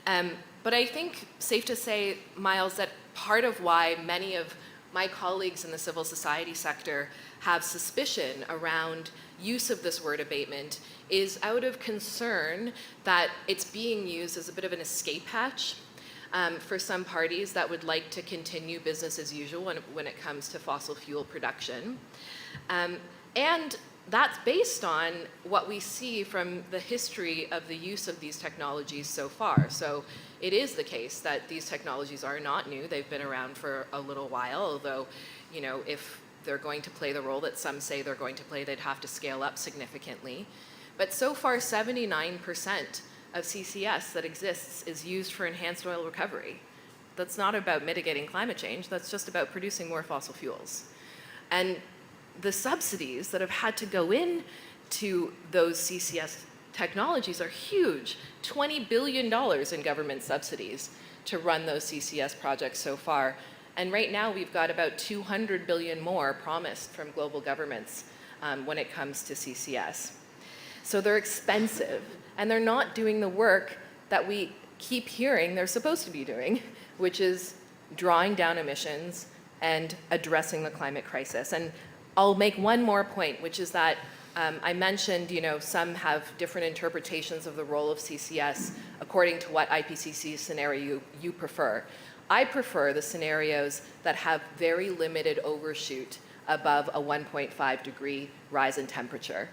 But I think safe to say, Myles, that part of why many of my colleagues in the civil society sector have suspicion around use of this word abatement is out of concern that it's being used as a bit of an escape hatch for some parties that would like to continue business as usual when it comes to fossil fuel production. And that's based on what we see from the history of the use of these technologies so far. So it is the case that these technologies are not new. They've been around for a little while, although, you know, if they're going to play the role that some say they're going to play, they'd have to scale up significantly. But so far, 79% of CCS that exists is used for enhanced oil recovery. That's not about mitigating climate change, that's just about producing more fossil fuels. And the subsidies that have had to go in to those CCS technologies are huge. $20 billion in government subsidies to run those CCS projects so far. And right now we've got about 200 billion more promised from global governments when it comes to CCS. So they're expensive, and they're not doing the work that we keep hearing they're supposed to be doing, which is drawing down emissions and addressing the climate crisis. And I'll make one more point, which is that I mentioned, you know, some have different interpretations of the role of CCS according to what IPCC scenario you prefer. I prefer the scenarios that have very limited overshoot above a 1.5 degree rise in temperature.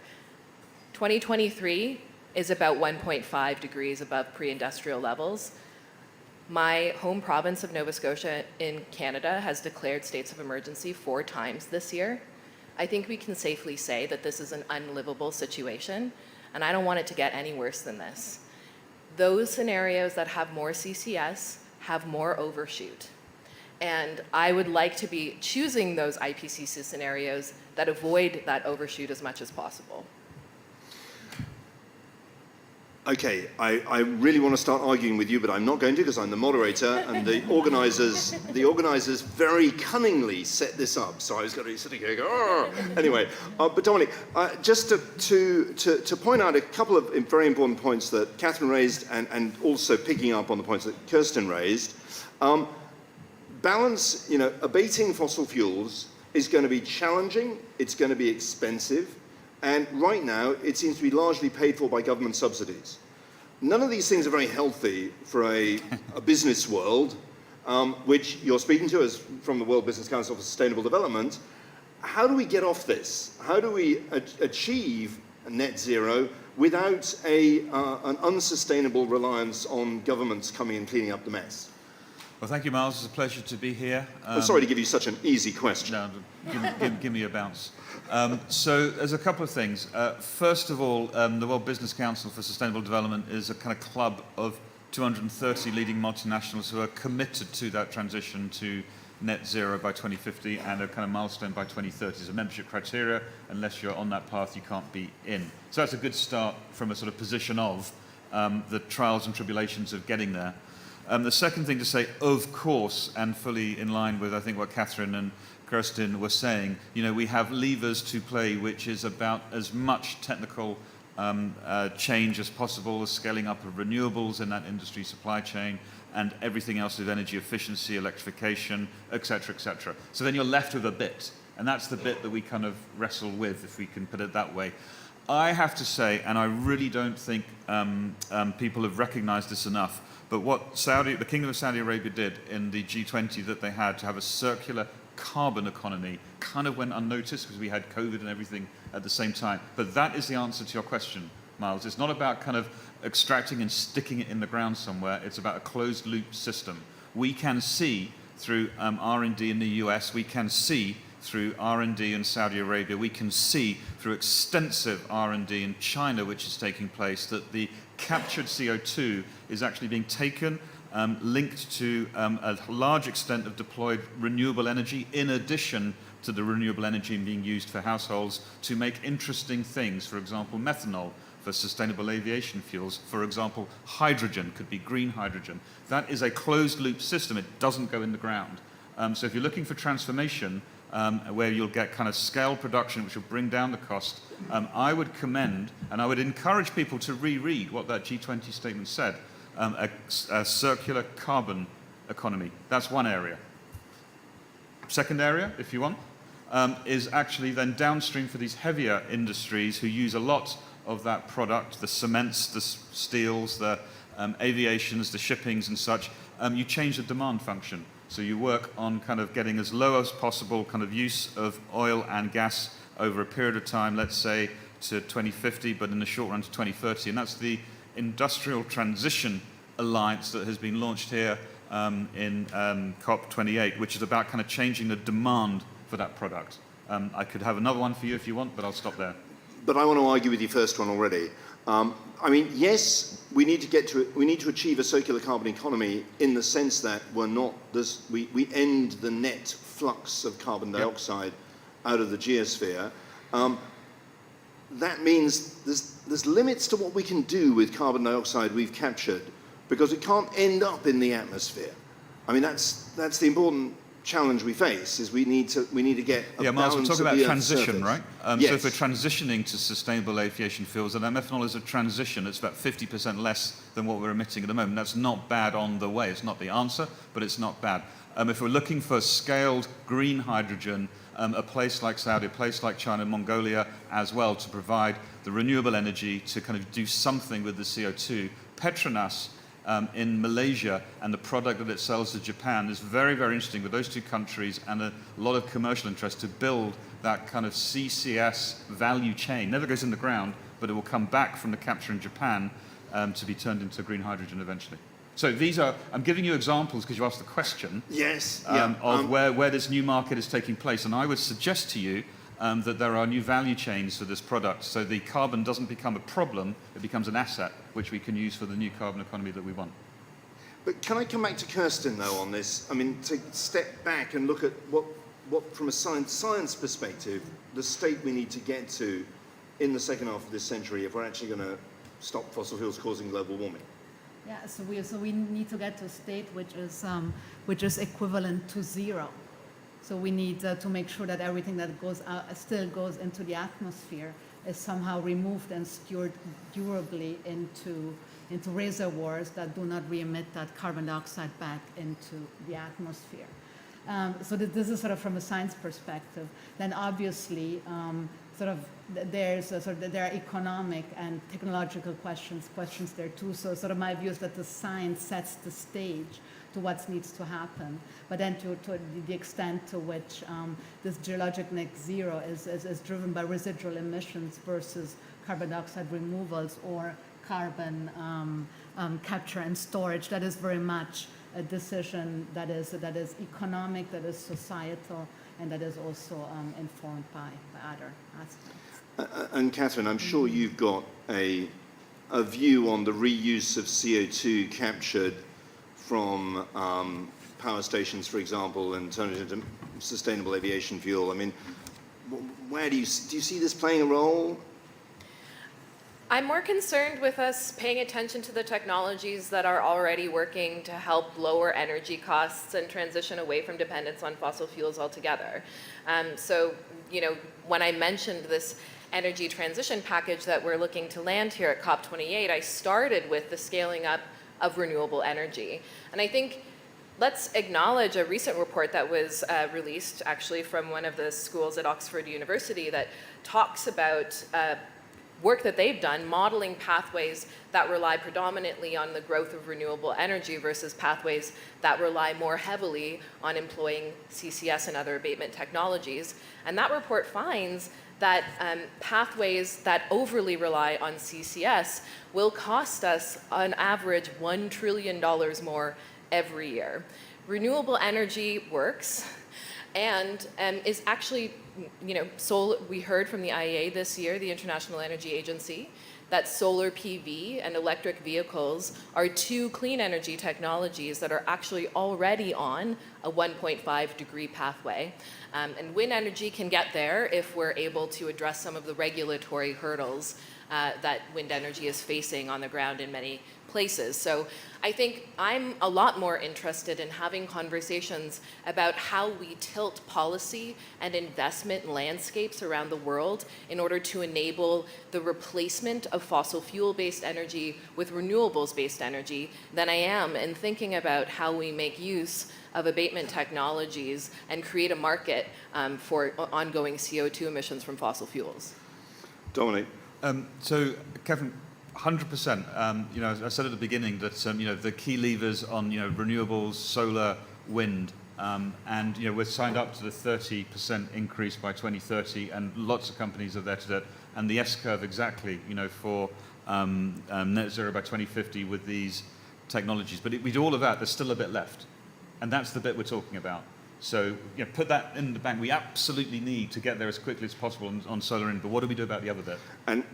2023 is about 1.5 degrees above pre-industrial levels. My home province of Nova Scotia in Canada has declared states of emergency 4 times this year. I think we can safely say that this is an unlivable situation, and I don't want it to get any worse than this. Those scenarios that have more CCS have more overshoot. And I would like to be choosing those IPCC scenarios that avoid that overshoot as much as possible. Okay, I really want to start arguing with you, but I'm not going to because I'm the moderator, and the organizers very cunningly set this up. So I was going to be sitting here going, oh. Anyway, but Dominic, just to point out a couple of very important points that Catherine raised, and also picking up on the points that Kirsten raised. Balance, you know, abating fossil fuels is going to be challenging, it's going to be expensive, and right now, it seems to be largely paid for by government subsidies. None of these things are very healthy for a business world, which you're speaking to as from the World Business Council for Sustainable Development. How do we get off this? How do we achieve net zero without an unsustainable reliance on governments coming and cleaning up the mess? Well, thank you, Myles. It's a pleasure to be here. I'm sorry to give you such an easy question. No, give me a bounce. So there's a couple of things. First of all, the World Business Council for Sustainable Development is a kind of club of 230 leading multinationals who are committed to that transition to net zero by 2050 and a kind of milestone by 2030. There's a membership criteria. Unless you're on that path, you can't be in. So that's a good start from a sort of position of the trials and tribulations of getting there. The second thing to say, of course, and fully in line with, I think, what Catherine and Kirsten were saying, you know, we have levers to play, which is about as much technical change as possible, scaling up of renewables in that industry supply chain, and everything else with energy efficiency, electrification, et cetera, et cetera. So then you're left with a bit, and that's the bit that we kind of wrestle with, if we can put it that way. I have to say, and I really don't think people have recognized this enough, but what the Kingdom of Saudi Arabia did in the G20 that they had to have a circular carbon economy kind of went unnoticed because we had COVID and everything at the same time. But that is the answer to your question, Myles. It's not about kind of extracting and sticking it in the ground somewhere. It's about a closed loop system. We can see through R&D in the US, we can see through R&D in Saudi Arabia, we can see through extensive R&D in China, which is taking place, that the captured CO2 is actually being taken, linked to a large extent of deployed renewable energy, in addition to the renewable energy being used for households to make interesting things. For example, methanol for sustainable aviation fuels. For example, hydrogen could be green hydrogen. That is a closed loop system. It doesn't go in the ground. So if you're looking for transformation, where you'll get kind of scale production, which will bring down the cost, I would commend, and I would encourage people to reread what that G20 statement said, a circular carbon economy. That's one area. second area, if you want, is actually then downstream for these heavier industries who use a lot of that product, the cements, the steels, the aviations, the shippings and such. You change the demand function. So you work on kind of getting as low as possible kind of use of oil and gas over a period of time, let's say to 2050, but in the short run to 2030. And that's the Industrial Transition Alliance that has been launched here in COP28, which is about kind of changing the demand for that product. I could have another one for you if you want, but I'll stop there. But I want to argue with your first one already. I mean, yes, we need to achieve a circular carbon economy in the sense that we end the net flux of carbon dioxide out of the geosphere. That means there's limits to what we can do with carbon dioxide we've captured, because it can't end up in the atmosphere. I mean, that's the important challenge we face, is we need to get a Myles, we're balance talking of about the transition, Earth's right? Yes. So if we're transitioning to sustainable aviation fuels, and methanol is a transition, it's about 50% less than what we're emitting at the moment. That's not bad on the way. It's not the answer, but it's not bad. If we're looking for scaled green hydrogen, a place like Saudi, a place like China, Mongolia as well, to provide the renewable energy to kind of do something with the CO2. Petronas in Malaysia and the product that it sells to Japan is very, very interesting with those two countries, and a lot of commercial interest to build that kind of CCS value chain. Never goes in the ground, but it will come back from the capture in Japan to be turned into green hydrogen eventually. So these are, I'm giving you examples because you asked the question. Yes. Of where this new market is taking place. And I would suggest to you that there are new value chains for this product. So the carbon doesn't become a problem, it becomes an asset which we can use for the new carbon economy that we want. But can I come back to Kirsten, though, on this? I mean, to step back and look at what from a science perspective, the state we need to get to in the second half of this century if we're actually going to stop fossil fuels causing global warming. Yeah, so we need to get to a state which is equivalent to zero. So we need to make sure that everything that goes out still goes into the atmosphere is somehow removed and stored durably into reservoirs that do not re-emit that carbon dioxide back into the atmosphere. So this is sort of from a science perspective. Then obviously, there are economic and technological questions there too. So sort of my view is that the science sets the stage to what needs to happen, but then to the extent to which this geologic net zero is driven by residual emissions versus carbon dioxide removals or carbon capture and storage, that is very much a decision that is economic, that is societal, and that is also informed by other aspects. And Catherine, I'm sure you've got a view on the reuse of CO2 captured from power stations, for example, and turn it into sustainable aviation fuel. I mean, where do you see this playing a role? I'm more concerned with us paying attention to the technologies that are already working to help lower energy costs and transition away from dependence on fossil fuels altogether. So, when I mentioned this energy transition package that we're looking to land here at COP28, I started with the scaling up of renewable energy. And I think let's acknowledge a recent report that was released actually from one of the schools at Oxford University that talks about work that they've done modeling pathways that rely predominantly on the growth of renewable energy versus pathways that rely more heavily on employing CCS and other abatement technologies. And that report finds that pathways that overly rely on CCS will cost us on average $1 trillion more every year. Renewable energy works and is actually, we heard from the IEA this year, the International Energy Agency, that solar PV and electric vehicles are two clean energy technologies that are actually already on a 1.5 degree pathway. And wind energy can get there if we're able to address some of the regulatory hurdles that wind energy is facing on the ground in many places. So I think I'm a lot more interested in having conversations about how we tilt policy and investment landscapes around the world in order to enable the replacement of fossil fuel-based energy with renewables-based energy than I am in thinking about how we make use of abatement technologies and create a market for ongoing CO2 emissions from fossil fuels. Dominic. So, Kevin, 100%. You know, I said at the beginning that you know, the key levers on renewables, solar, wind, and we're signed up to the 30% increase by 2030, and lots of companies are there to do it. And the S-curve exactly, for net zero by 2050 with these technologies. But we do all of that. There's still a bit left, and that's the bit we're talking about. So put that in the bank. We absolutely need to get there as quickly as possible on solar wind, but what do we do about the other bit?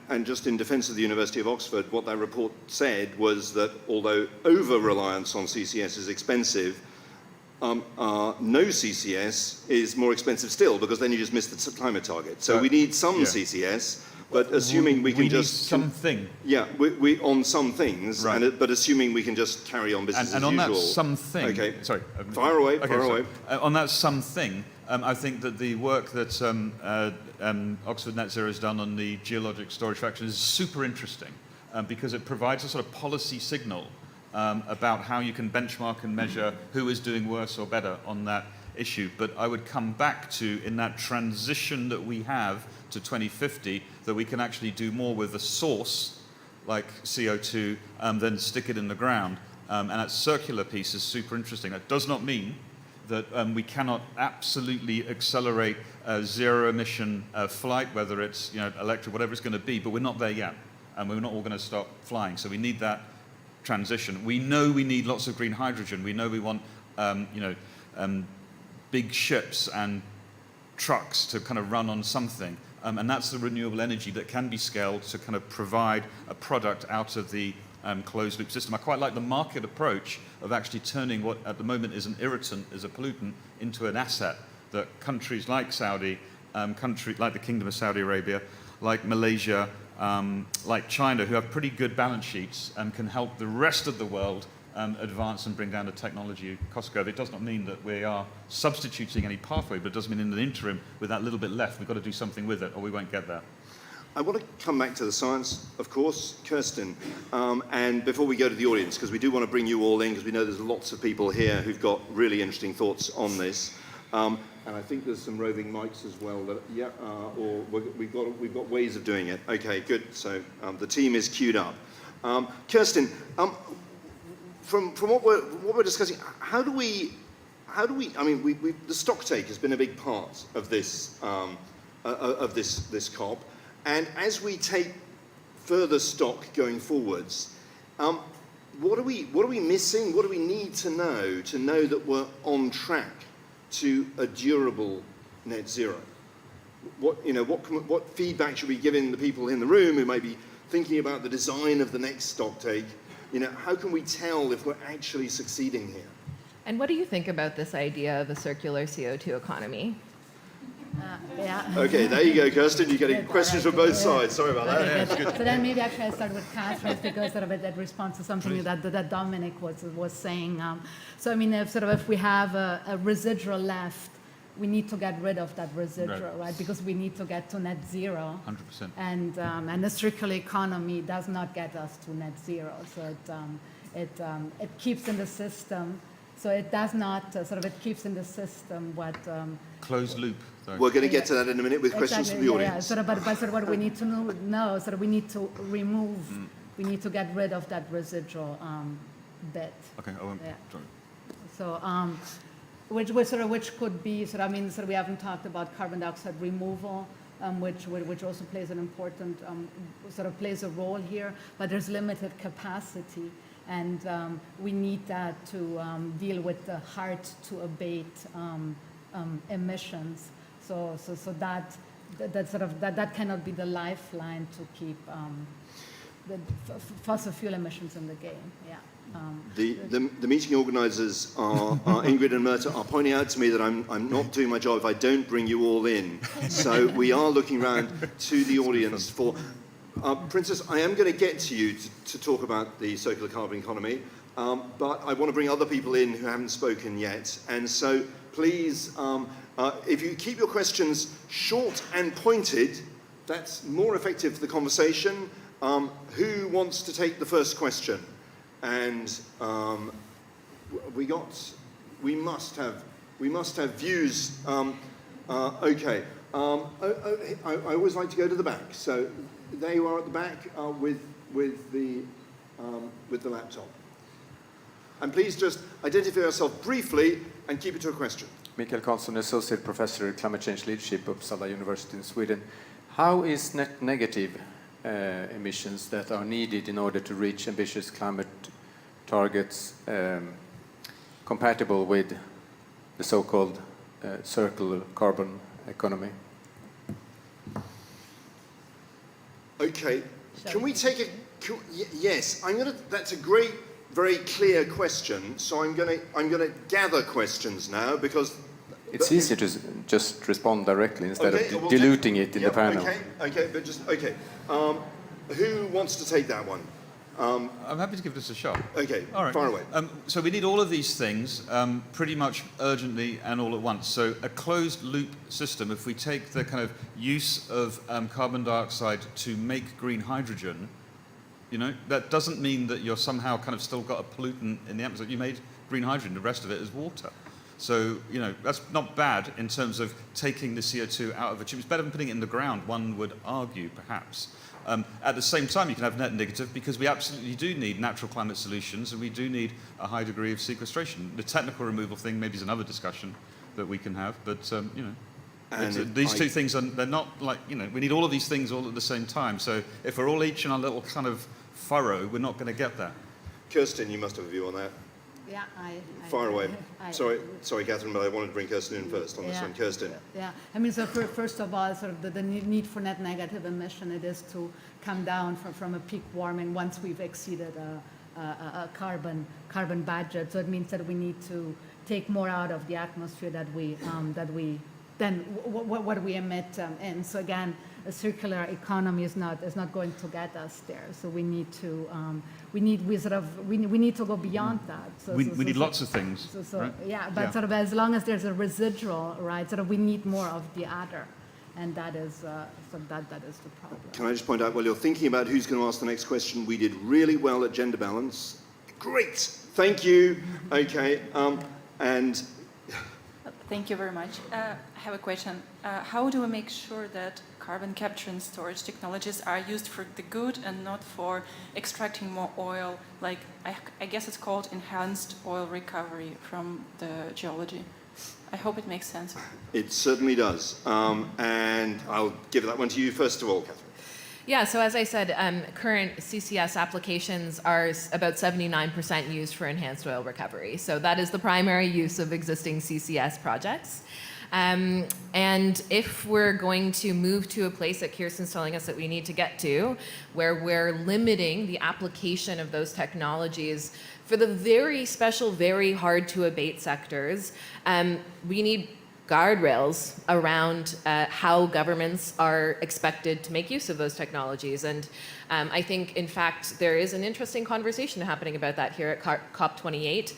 And just in defence of the University of Oxford, what that report said was that although over-reliance on CCS is expensive, no CCS is more expensive still, because then you just miss the climate target. So we need some CCS, but assuming we can just... need something. Yeah, we on some things, right. But assuming we can just carry on business as usual. And on that something... Okay, sorry. Fire away, okay, fire away. On that something, I think that the work that Oxford Net Zero has done on the geologic storage fraction is super interesting, because it provides a sort of policy signal about how you can benchmark and measure who is doing worse or better on that issue. But I would come back to, in that transition that we have to 2050, that we can actually do more with the source, like CO2, than stick it in the ground. And that circular piece is super interesting. That does not mean that we cannot absolutely accelerate zero emission flight, whether it's electric, whatever it's going to be, but we're not there yet. And we're not all going to stop flying. So we need that transition. We know we need lots of green hydrogen. We know we want big ships and trucks to kind of run on something. And that's the renewable energy that can be scaled to kind of provide a product out of the closed loop system. I quite like the market approach of actually turning what at the moment is an irritant, is a pollutant, into an asset that countries like Saudi, like the Kingdom of Saudi Arabia, like Malaysia, like China, who have pretty good balance sheets, can help the rest of the world advance and bring down the technology cost curve. It does not mean that we are substituting any pathway, but it does mean in the interim, with that little bit left, we've got to do something with it, or we won't get there. I want to come back to the science, of course, Kirsten, and before we go to the audience, because we do want to bring you all in, because we know there's lots of people here who've got really interesting thoughts on this. And I think there's some roving mics as well. Or we've got ways of doing it. Okay, good. So the team is queued up. Kirsten, from what we're discussing, how do we? I mean, the stock take has been a big part of this this COP, and as we take further stock going forwards, what are we missing? What do we need to know that we're on track to a durable net zero? What feedback should we give in the people in the room who may be thinking about the design of the next stock take? How can we tell if we're actually succeeding here? And what do you think about this idea of a circular CO2 economy? Yeah. Okay, there you go, Kirsten. You're getting questions from both sides. Sorry about that. Okay, Yeah, it's good. So then maybe actually I start with Catherine, because sort of that response to something that Dominic was saying. So I mean, if we have a residual left, we need to get rid of that residual, right? Because we need to get to net zero. 100%. And the circular economy does not get us to net zero. So it keeps in the system. So it does not it keeps in the system what Closed loop. Though. We're going to get to that in a minute with questions from the audience. Yeah. But what we need to know, we need to remove, we need to get rid of that residual bit. Okay, I won't. Yeah. Sorry. So, which could be, we haven't talked about carbon dioxide removal, which also plays an important, plays a role here, but there's limited capacity, and we need that to deal with the hard to abate emissions. So that cannot be the lifeline to keep the fossil fuel emissions in the game. Yeah. The meeting organisers are Ingrid and Myrta are pointing out to me that I'm not doing my job if I don't bring you all in. So we are looking around to the audience for Princess, I am going to get to you to talk about the circular carbon economy, but I want to bring other people in who haven't spoken yet. And so please, if you keep your questions short and pointed, that's more effective for the conversation. Who wants to take the first question? And we must have views. Okay. I always like to go to the back. So there you are at the back with the laptop. And please just identify yourself briefly and keep it to a question. Mikael Karlsson, Associate Professor of Climate Change Leadership, Uppsala University in Sweden. How is net negative emissions that are needed in order to reach ambitious climate targets compatible with the so-called circular carbon economy? Okay, can we take a? Yes, that's a great, very clear question. So I'm gonna gather questions now because it's easier to just respond directly instead okay, of diluting it in the panel. Okay, but just okay. Who wants to take that one? I'm happy to give this a shot. Okay, all right. Far away. So we need all of these things pretty much urgently and all at once. So a closed loop system, if we take the kind of use of carbon dioxide to make green hydrogen, you know, that doesn't mean that you're somehow kind of still got a pollutant in the atmosphere. You made green hydrogen, the rest of it is water. So, you know, that's not bad in terms of taking the CO2 out of a tube. It's better than putting it in the ground, one would argue, perhaps. At the same time, you can have net negative because we absolutely do need natural climate solutions and we do need a high degree of sequestration. The technical removal thing maybe is another discussion that we can have, but, you know, these two things, they're not like, you know, we need all of these things all at the same time. So if we're all each in our little kind of furrow, we're not going to get there. Kirsten, you must have a view on that. Yeah, Fire away. Sorry, Catherine, but I wanted to bring Kirsten in first on this one. Kirsten. Yeah, I mean, so first of all, sort of the need for net negative emission, it is to come down from a peak warming once we've exceeded a carbon budget. So it means that we need to take more out of the atmosphere than what we emit in. So again, a circular economy is not going to get us there. So we need to we need to go beyond that. So we need lots of things. Right? Yeah, but sort of as long as there's a residual, right? Sort of we need more of the other, and that is that is the problem. Can I just point out while you're thinking about who's going to ask the next question, we did really well at gender balance. Great, thank you. Okay, and. Thank you very much. I have a question. How do we make sure that carbon capture and storage technologies are used for the good and not for extracting more oil? Like, I guess it's called enhanced oil recovery from the geology. I hope it makes sense. It certainly does. And I'll give that one to you first of all, Catherine. Yeah, so as I said, current CCS applications are about 79% used for enhanced oil recovery. So that is the primary use of existing CCS projects. And if we're going to move to a place that Kirsten's telling us that we need to get to, where we're limiting the application of those technologies for the very special, very hard to abate sectors, we need guardrails around how governments are expected to make use of those technologies. And I think, in fact, there is an interesting conversation happening about that here at COP28.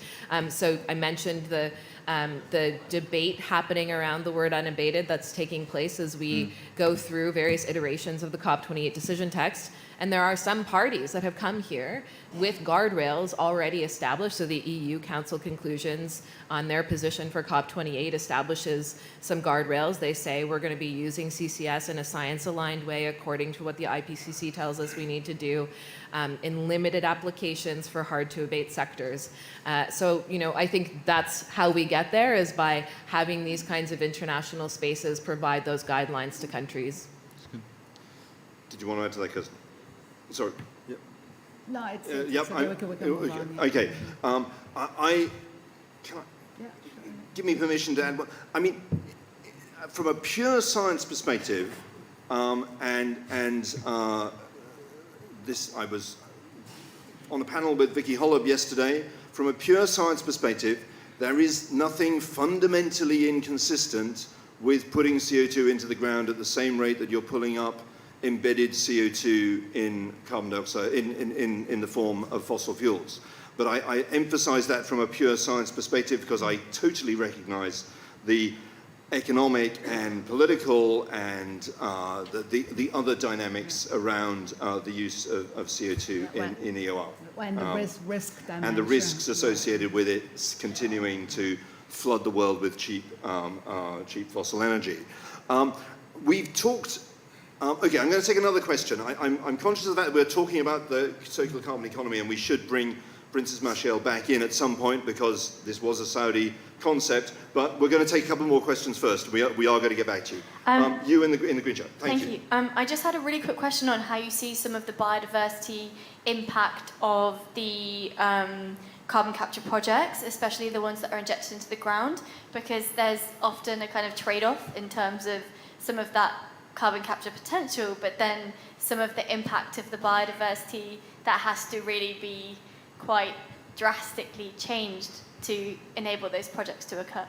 So I mentioned the debate happening around the word unabated that's taking place as we go through various iterations of the COP28 decision text. And there are some parties that have come here with guardrails already established. So the EU Council conclusions on their position for COP28 establishes some guardrails. They say we're going to be using CCS in a science-aligned way according to what the IPCC tells us we need to do in limited applications for hard-to-abate sectors. So, you know, I think that's how we get there, is by having these kinds of international spaces provide those guidelines to countries. Did you want to add to that, Kirsten? Sorry. Yep. No, it's okay. we can move on, yeah. Okay. Give me permission to add one. I mean, from a pure science perspective, this I was on a panel with Vicky Holub yesterday. From a pure science perspective, there is nothing fundamentally inconsistent with putting CO2 into the ground at the same rate that you're pulling up embedded CO2 in carbon dioxide in the form of fossil fuels. But I emphasize that from a pure science perspective because I totally recognize the economic and political and the other dynamics around the use of CO2 in EOR. And the risk dimension. And the risks associated with it continuing to flood the world with cheap fossil energy. We've talked, okay, I'm going to take another question. I'm conscious of that we're talking about the circular carbon economy and we should bring Princess Marshall back in at some point because this was a Saudi concept, but we're going to take a couple more questions first. We are going to get back to you. You in the green shirt. Thank you. I just had a really quick question on how you see some of the biodiversity impact of the carbon capture projects, especially the ones that are injected into the ground, because there's often a kind of trade-off in terms of some of that carbon capture potential, but then some of the impact of the biodiversity that has to really be quite drastically changed to enable those projects to occur.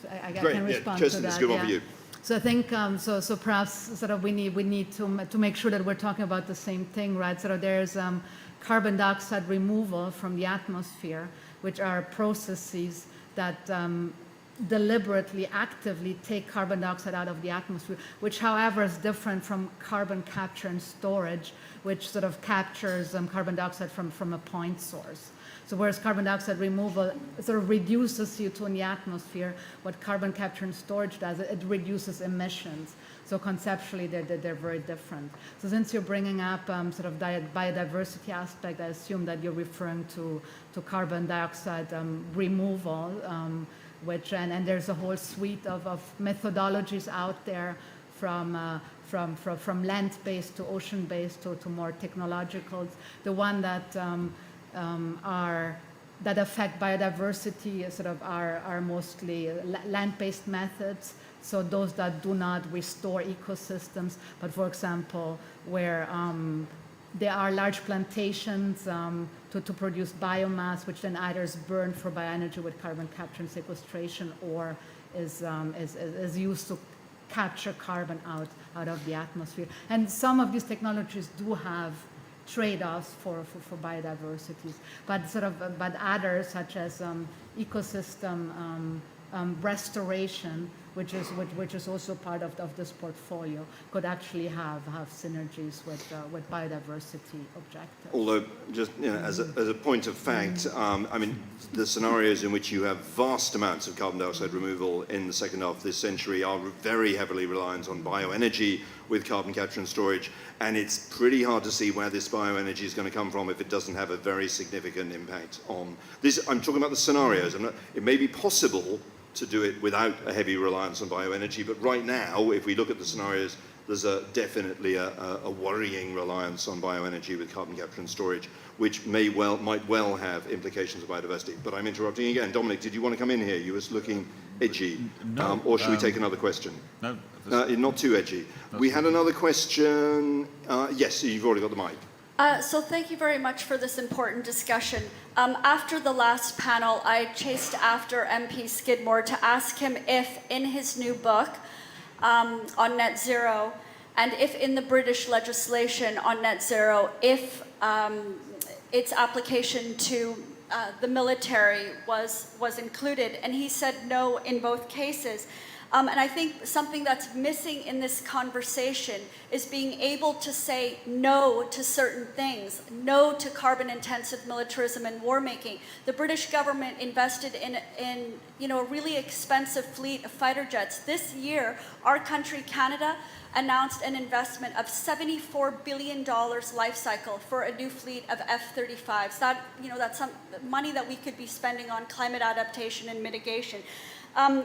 So I Great. can respond Kirsten, to it's that. a good one for you. So I think so perhaps sort of we need to make sure that we're talking about the same thing, right? So there's carbon dioxide removal from the atmosphere, which are processes that deliberately, actively take carbon dioxide out of the atmosphere, which however is different from carbon capture and storage, which sort of captures carbon dioxide from a point source. So whereas carbon dioxide removal sort of reduces CO2 in the atmosphere, what carbon capture and storage does, it reduces emissions. So conceptually, they're very different. So since you're bringing up sort of biodiversity aspect, I assume that you're referring to carbon dioxide removal, and there's a whole suite of methodologies out there from land-based to ocean-based to more technological. The one that that affect biodiversity sort of are mostly land-based methods. So those that do not restore ecosystems, but for example, where there are large plantations to produce biomass, which then either is burned for bioenergy with carbon capture and sequestration, or is used to capture carbon out of the atmosphere. And some of these technologies do have trade-offs for biodiversity, but others such as ecosystem restoration, which is also part of this portfolio, could actually have synergies with biodiversity objectives. Although, just as a point of fact, I mean, the scenarios in which you have vast amounts of carbon dioxide removal in the second half of this century are very heavily reliant on bioenergy with carbon capture and storage, and it's pretty hard to see where this bioenergy is going to come from if it doesn't have a very significant impact on this. I'm talking about the scenarios. It may be possible to do it without a heavy reliance on bioenergy, but right now, if we look at the scenarios, there's definitely a worrying reliance on bioenergy with carbon capture and storage, which might well have implications of biodiversity. But I'm interrupting again. Dominic, did you want to come in here? You were looking edgy. No. Or should we take another question? No. Not too edgy. We had another question. Yes, you've already got the mic. So thank you very much for this important discussion. After the last panel, I chased after MP Skidmore to ask him if in his new book on net zero, and if in the British legislation on net zero, if its application to the military was included, and he said no in both cases. And I think something that's missing in this conversation is being able to say no to certain things, no to carbon-intensive militarism and war-making. The British government invested in a really expensive fleet of fighter jets. This year, our country, Canada, announced an investment of $74 billion life cycle for a new fleet of F-35s. That's some money that we could be spending on climate adaptation and mitigation.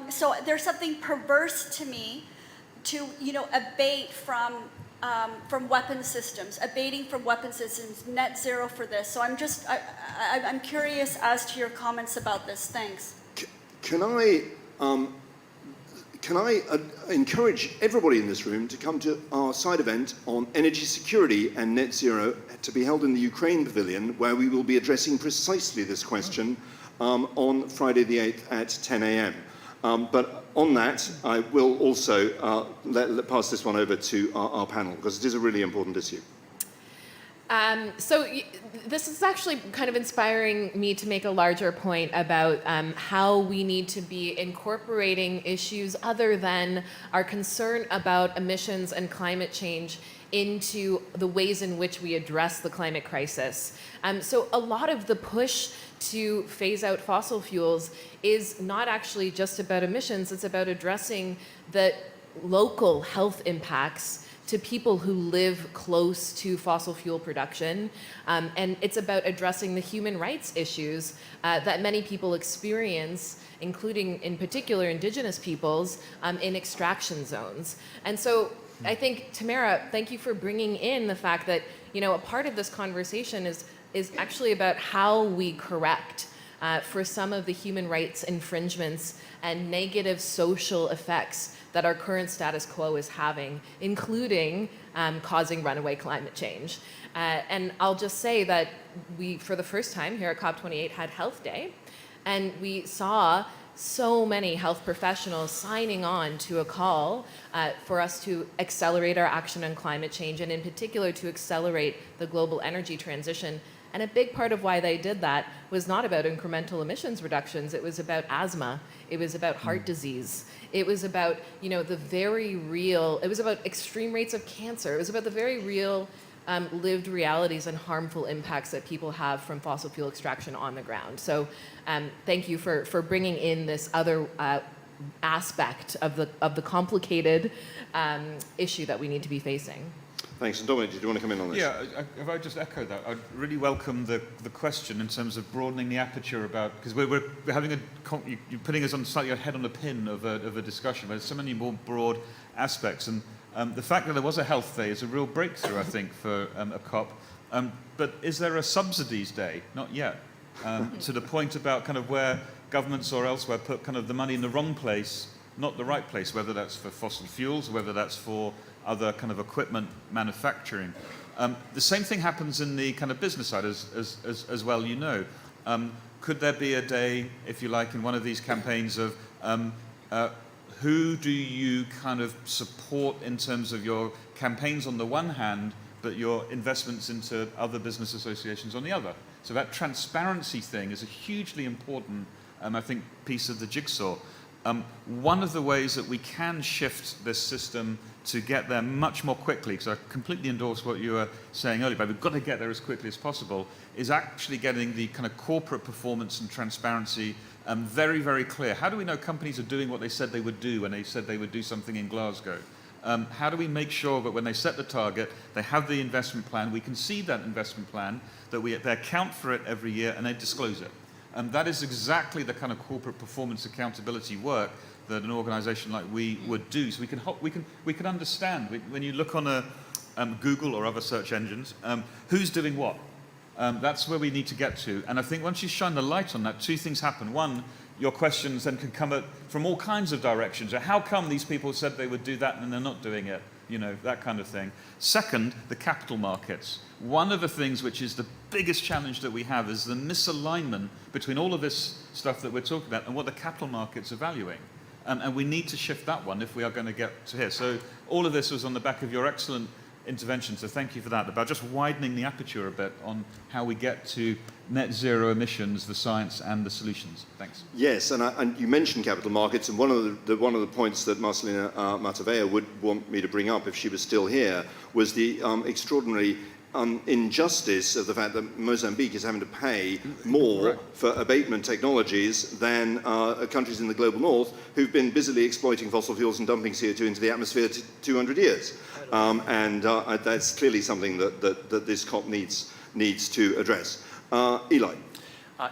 So there's something perverse to me to, abate from weapon systems, abating from weapon systems, net zero for this. So I'm curious as to your comments about this. Thanks. Can I encourage everybody in this room to come to our side event on energy security and net zero to be held in the Ukraine Pavilion, where we will be addressing precisely this question on Friday the 8th at 10 a.m. But on that, I will also pass this one over to our panel, because it is a really important issue. This is actually kind of inspiring me to make a larger point about how we need to be incorporating issues other than our concern about emissions and climate change into the ways in which we address the climate crisis. So a lot of the push to phase out fossil fuels is not actually just about emissions, it's about addressing the local health impacts to people who live close to fossil fuel production. And it's about addressing the human rights issues that many people experience, including in particular indigenous peoples, in extraction zones. And so I think, Tamara, thank you for bringing in the fact that, you know, a part of this conversation is actually about how we correct for some of the human rights infringements and negative social effects that our current status quo is having, including causing runaway climate change. And I'll just say that we, for the first time here at COP28, had Health Day, and we saw so many health professionals signing on to a call for us to accelerate our action on climate change, and in particular to accelerate the global energy transition. And a big part of why they did that was not about incremental emissions reductions. It was about asthma. It was about heart disease. It was about, you know, the very real, it was about extreme rates of cancer. It was about the very real lived realities and harmful impacts that people have from fossil fuel extraction on the ground. So thank you for bringing in this other aspect of the complicated issue that we need to be facing. Thanks. And Dominic, did you want to come in on this? Yeah, if I just echo that, I'd really welcome the question in terms of broadening the aperture about, because we're having you're putting us on slightly ahead on a pin of a discussion, but there's so many more broad aspects. And the fact that there was a health day is a real breakthrough, I think, for a COP. But is there a subsidies day? Not yet. To the point about kind of where governments or elsewhere put kind of the money in the wrong place, not the right place, whether that's for fossil fuels, or whether that's for other kind of equipment manufacturing. The same thing happens in the kind of business side as well, you know. Could there be a day, if you like, in one of these campaigns of who do you kind of support in terms of your campaigns on the one hand, but your investments into other business associations on the other? So that transparency thing is a hugely important, I think, piece of the jigsaw. One of the ways that we can shift this system to get there much more quickly, because I completely endorse what you were saying earlier, but we've got to get there as quickly as possible, is actually getting the kind of corporate performance and transparency very, very clear. How do we know companies are doing what they said they would do when they said they would do something in Glasgow? How do we make sure that when they set the target, they have the investment plan, we can see that investment plan, that they account for it every year, and they disclose it? And that is exactly the kind of corporate performance accountability work that an organisation like we would do. So we can understand when you look on a Google or other search engines, who's doing what. That's where we need to get to. And I think once you shine the light on that, two things happen. One, your questions then can come from all kinds of directions. How come these people said they would do that and they're not doing it? You know, that kind of thing. Second, the capital markets. One of the things which is the biggest challenge that we have is the misalignment between all of this stuff that we're talking about and what the capital markets are valuing. And we need to shift that one if we are going to get to here. So all of this was on the back of your excellent intervention, so thank you for that, about just widening the aperture a bit on how we get to net zero emissions, the science and the solutions. Thanks. Yes, and you mentioned capital markets, and one of the points that Marcelina Matavea would want me to bring up if she was still here was the extraordinary injustice of the fact that Mozambique is having to pay more for abatement technologies than countries in the global north who've been busily exploiting fossil fuels and dumping CO2 into the atmosphere 200 years. And that's clearly something that this COP needs to address. Eli.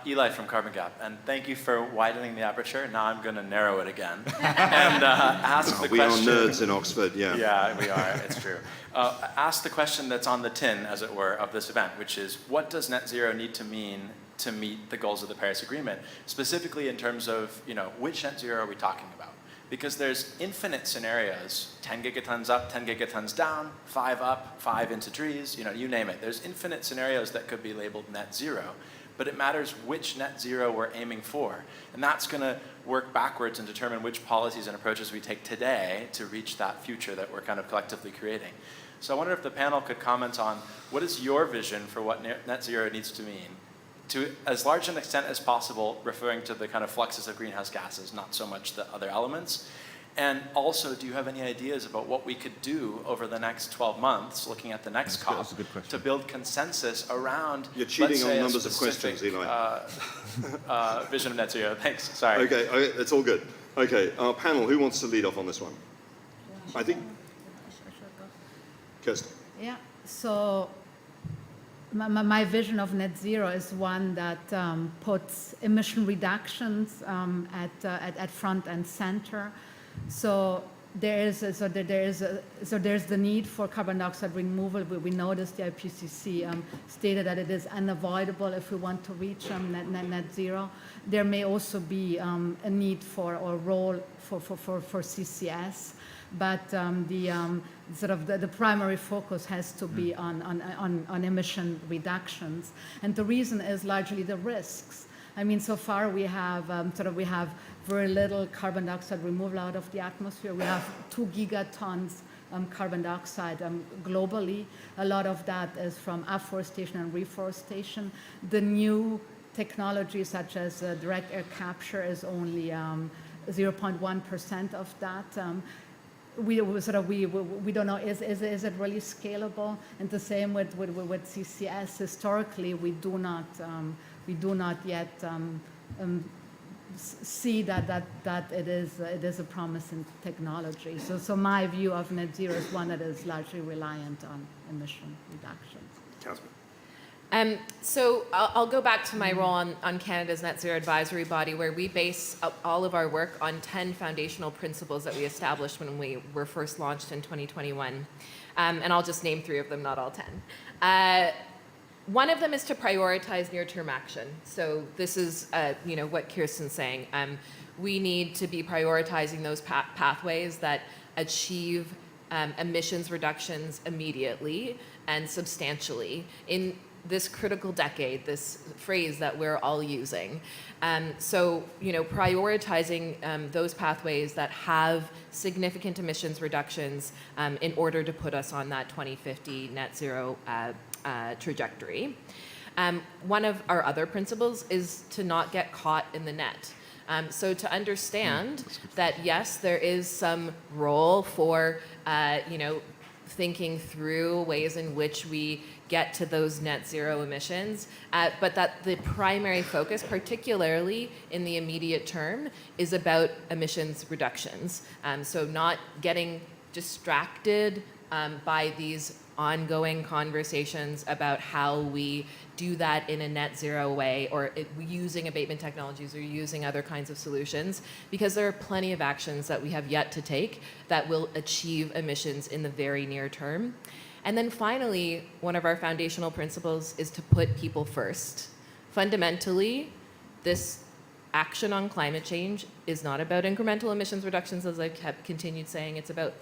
Eli from Carbon Gap, and thank you for widening the aperture. Now I'm going to narrow it again and ask the question. We are nerds in Oxford, yeah. Yeah, we are, it's true. Ask the question that's on the tin, as it were, of this event, which is, what does net zero need to mean to meet the goals of the Paris Agreement? Specifically in terms of, you know, which net zero are we talking about? Because there's infinite scenarios, 10 gigatons up, 10 gigatons down, 5 up, 5 into trees, you know, you name it. There's infinite scenarios that could be labeled net zero. but it matters which net zero we're aiming for. And that's going to work backwards and determine which policies and approaches we take today to reach that future that we're kind of collectively creating. So I wonder if the panel could comment on what is your vision for what net zero needs to mean, to as large an extent as possible, referring to the kind of fluxes of greenhouse gases, not so much the other elements. And also, do you have any ideas about what we could do over the next 12 months, looking at the next COP, to build consensus around, You're cheating let's say, on numbers a of questions, specific, Eli. vision of net zero? Thanks, sorry. Okay, it's all good. Okay, our panel, who wants to lead off on this one? I think Kirsten. Yeah, so my vision of net zero is one that puts emission reductions at front and center. So there's the need for carbon dioxide removal. We noticed the IPCC stated that it is unavoidable if we want to reach net zero. There may also be a need for or role for CCS. But the primary focus has to be on emission reductions, and the reason is largely the risks. I mean, so far we have very little carbon dioxide removal out of the atmosphere. We have 2 gigatons carbon dioxide globally. A lot of that is from afforestation and reforestation. The new technologies such as direct air capture is only 0.1% of that. We don't know, is it really scalable? And the same with CCS. Historically, we do not yet see that it is a promising technology. So my view of net zero is one that is largely reliant on emission reductions. Councillor. So I'll go back to my role on Canada's Net Zero Advisory Body, where we base all of our work on 10 foundational principles that we established when we were first launched in 2021. And I'll just name 3 of them, not all 10. One of them is to prioritize near-term action. So this is what Kirsten's saying. We need to be prioritizing those pathways that achieve emissions reductions immediately and substantially in this critical decade, this phrase that we're all using. So, prioritizing those pathways that have significant emissions reductions in order to put us on that 2050 net zero trajectory. One of our other principles is to not get caught in the net. So to understand that, yes, there is some role for, thinking through ways in which we get to those net zero emissions, but that the primary focus, particularly in the immediate term, is about emissions reductions. So not getting distracted by these ongoing conversations about how we do that in a net zero way, or using abatement technologies or using other kinds of solutions, because there are plenty of actions that we have yet to take that will achieve emissions in the very near term. And then finally, one of our foundational principles is to put people first. Fundamentally, this action on climate change is not about incremental emissions reductions, as I've continued saying. It's about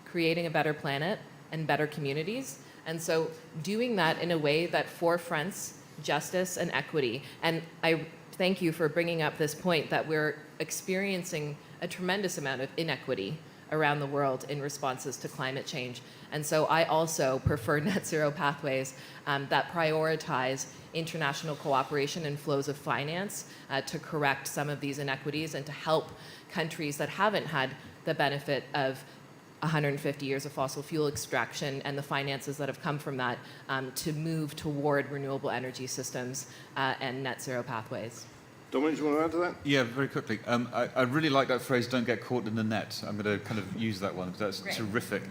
creating a better planet and better communities. And so doing that in a way that forefronts justice and equity. And I thank you for bringing up this point that we're experiencing a tremendous amount of inequity around the world in responses to climate change. And so I also prefer net zero pathways that prioritize international cooperation and flows of finance to correct some of these inequities and to help countries that haven't had the benefit of 150 years of fossil fuel extraction and the finances that have come from that to move toward renewable energy systems and net zero pathways. Dominic, do you want to add to that? Yeah, very quickly. I really like that phrase, don't get caught in the net. I'm going to kind of use that one because that's terrific.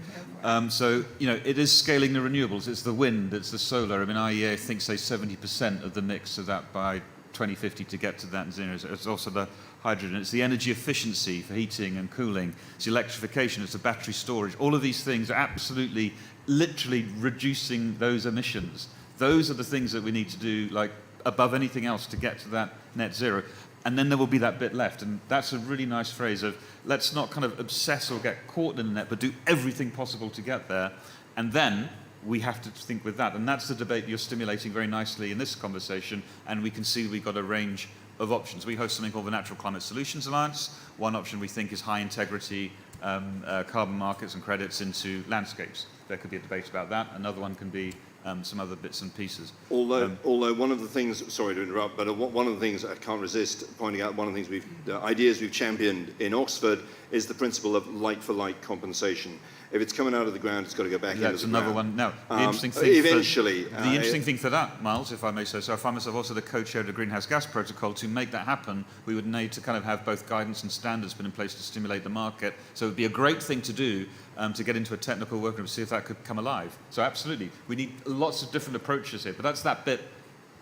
So, it is scaling the renewables. It's the wind, it's the solar. I mean, IEA thinks, say, 70% of the mix of that by 2050 to get to that zero. It's also the hydrogen. It's the energy efficiency for heating and cooling. It's the electrification. It's the battery storage. All of these things are absolutely, literally reducing those emissions. Those are the things that we need to do, like, above anything else to get to that net zero. And then there will be that bit left. And that's a really nice phrase of, let's not kind of obsess or get caught in the net, but do everything possible to get there. And then we have to think with that. And that's the debate you're stimulating very nicely in this conversation, and we can see we've got a range of options. We host something called the Natural Climate Solutions Alliance. One option we think is high integrity carbon markets and credits into landscapes. There could be a debate about that. Another one can be some other bits and pieces. Although one of the things, sorry to interrupt, but one of the things I can't resist pointing out, one of the things the ideas we've championed in Oxford is the principle of like-for-like compensation. If it's coming out of the ground, it's got to go back into the ground. That's another one. Now, the interesting thing eventually, the interesting thing for that, Myles, if I may say so, I find myself also the co-chair of the Greenhouse Gas Protocol. To make that happen, we would need to kind of have both guidance and standards put in place to stimulate the market. So it would be a great thing to do to get into a technical workgroup to see if that could come alive. So absolutely, we need lots of different approaches here. But that's that bit,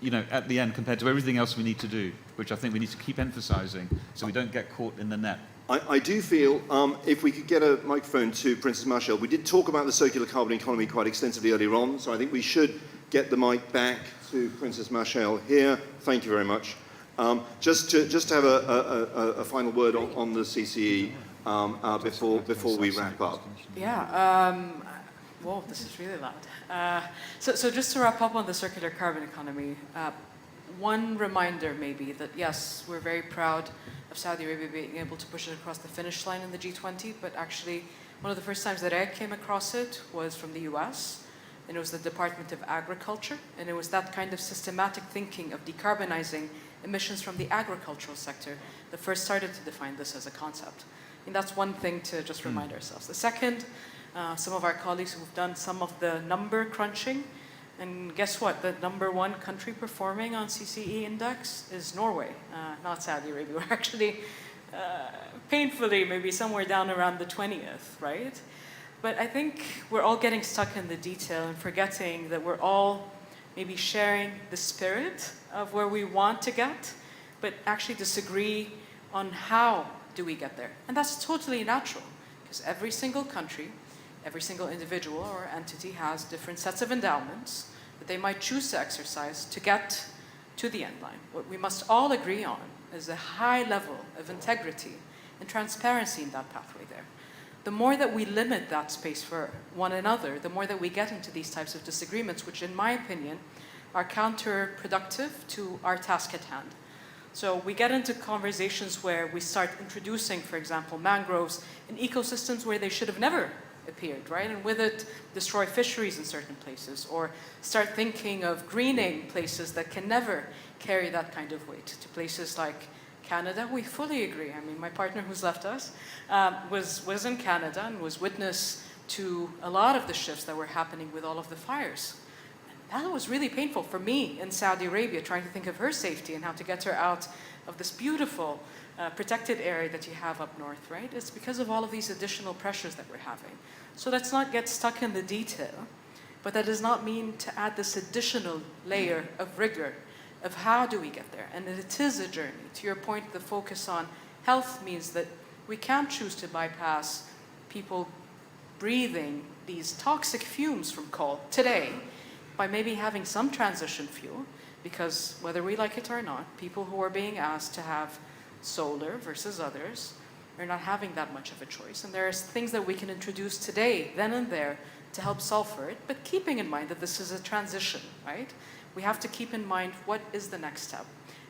you know, at the end compared to everything else we need to do, which I think we need to keep emphasising so we don't get caught in the net. I do feel, if we could get a microphone to Princess Marshall, we did talk about the circular carbon economy quite extensively earlier on, so I think we should get the mic back to Princess Marshall here. Thank you very much. Just to have a final word on the CCE before we wrap up. Yeah. Whoa, this is really loud. So just to wrap up on the circular carbon economy, one reminder maybe that yes, we're very proud of Saudi Arabia being able to push it across the finish line in the G20, but actually one of the first times that I came across it was from the US, and it was the Department of Agriculture, and it was that kind of systematic thinking of decarbonizing emissions from the agricultural sector that first started to define this as a concept. And that's one thing to just remind ourselves. The second, some of our colleagues who've done some of the number crunching, and guess what? The #1 country performing on CCE index is Norway, not Saudi Arabia. We're actually painfully maybe somewhere down around the 20th, right? But I think we're all getting stuck in the detail and forgetting that we're all maybe sharing the spirit of where we want to get, but actually disagree on how do we get there. And that's totally natural, because every single country, every single individual or entity has different sets of endowments that they might choose to exercise to get to the end line. What we must all agree on is a high level of integrity and transparency in that pathway there. The more that we limit that space for one another, the more that we get into these types of disagreements, which in my opinion are counterproductive to our task at hand. So we get into conversations where we start introducing, for example, mangroves in ecosystems where they should have never appeared, right? And with it, destroy fisheries in certain places, or start thinking of greening places that can never carry that kind of weight to places like Canada. We fully agree. I mean, my partner who's left us was in Canada and was witness to a lot of the shifts that were happening with all of the fires. And that was really painful for me in Saudi Arabia, trying to think of her safety and how to get her out of this beautiful protected area that you have up north, right? It's because of all of these additional pressures that we're having. So let's not get stuck in the detail, but that does not mean to add this additional layer of rigor of how do we get there. And it is a journey. To your point, the focus on health means that we can't choose to bypass people breathing these toxic fumes from coal today by maybe having some transition fuel, because whether we like it or not, people who are being asked to have solar versus others are not having that much of a choice. And there's things that we can introduce today, then and there, to help solve for it, but keeping in mind that this is a transition, right? We have to keep in mind what is the next step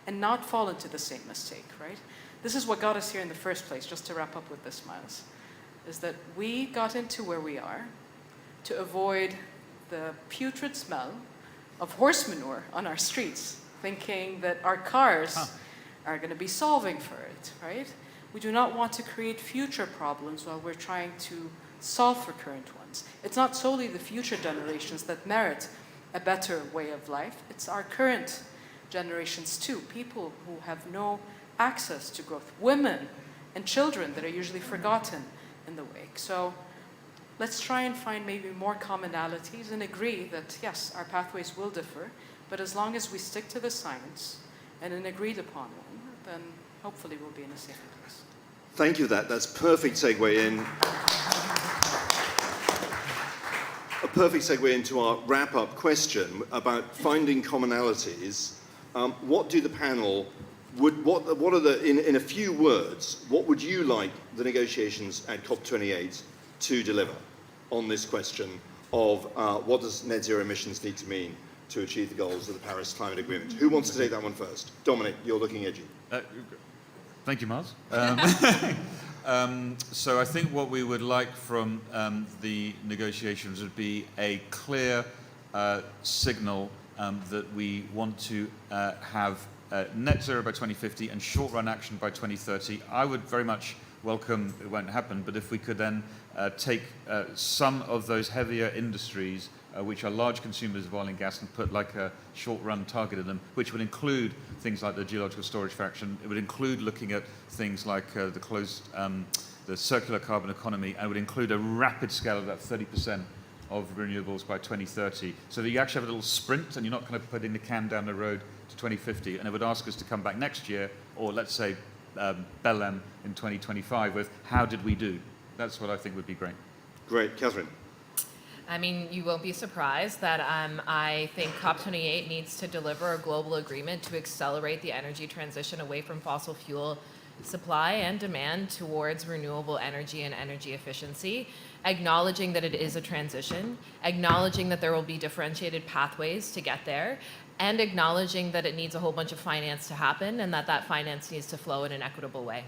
and not fall into the same mistake, right? This is what got us here in the first place, just to wrap up with this, Myles, is that we got into where we are to avoid the putrid smell of horse manure on our streets, thinking that our cars are going to be solving for it, right? We do not want to create future problems while we're trying to solve for current ones. It's not solely the future generations that merit a better way of life. It's our current generations too, people who have no access to growth, women and children that are usually forgotten in the wake. So let's try and find maybe more commonalities and agree that yes, our pathways will differ, but as long as we stick to the science and an agreed upon one, then hopefully we'll be in a safer place. Thank you. That's perfect segue in. A perfect segue into our wrap-up question about finding commonalities. What do the panel what are the in a few words? What would you like the negotiations at COP28 to deliver on this question of what does net zero emissions need to mean to achieve the goals of the Paris Climate Agreement. Who wants to take that one first? Dominic, you're looking edgy. Thank you, Myles. So I think what we would like from the negotiations would be a clear signal that we want to have net zero by 2050 and short-run action by 2030. I would very much welcome, it won't happen, but if we could then take some of those heavier industries which are large consumers of oil and gas and put like a short-run target in them, which would include things like the geological storage fraction. It would include looking at things like the circular carbon economy, and would include a rapid scale of about 30% of renewables by 2030, so that you actually have a little sprint and you're not kind of putting the can down the road to 2050. And it would ask us to come back next year, or let's say Belém in 2025, with how did we do? That's what I think would be great. Great. Catherine. I mean, you won't be surprised that I think COP28 needs to deliver a global agreement to accelerate the energy transition away from fossil fuel supply and demand towards renewable energy and energy efficiency, acknowledging that it is a transition, acknowledging that there will be differentiated pathways to get there, and acknowledging that it needs a whole bunch of finance to happen, and that finance needs to flow in an equitable way.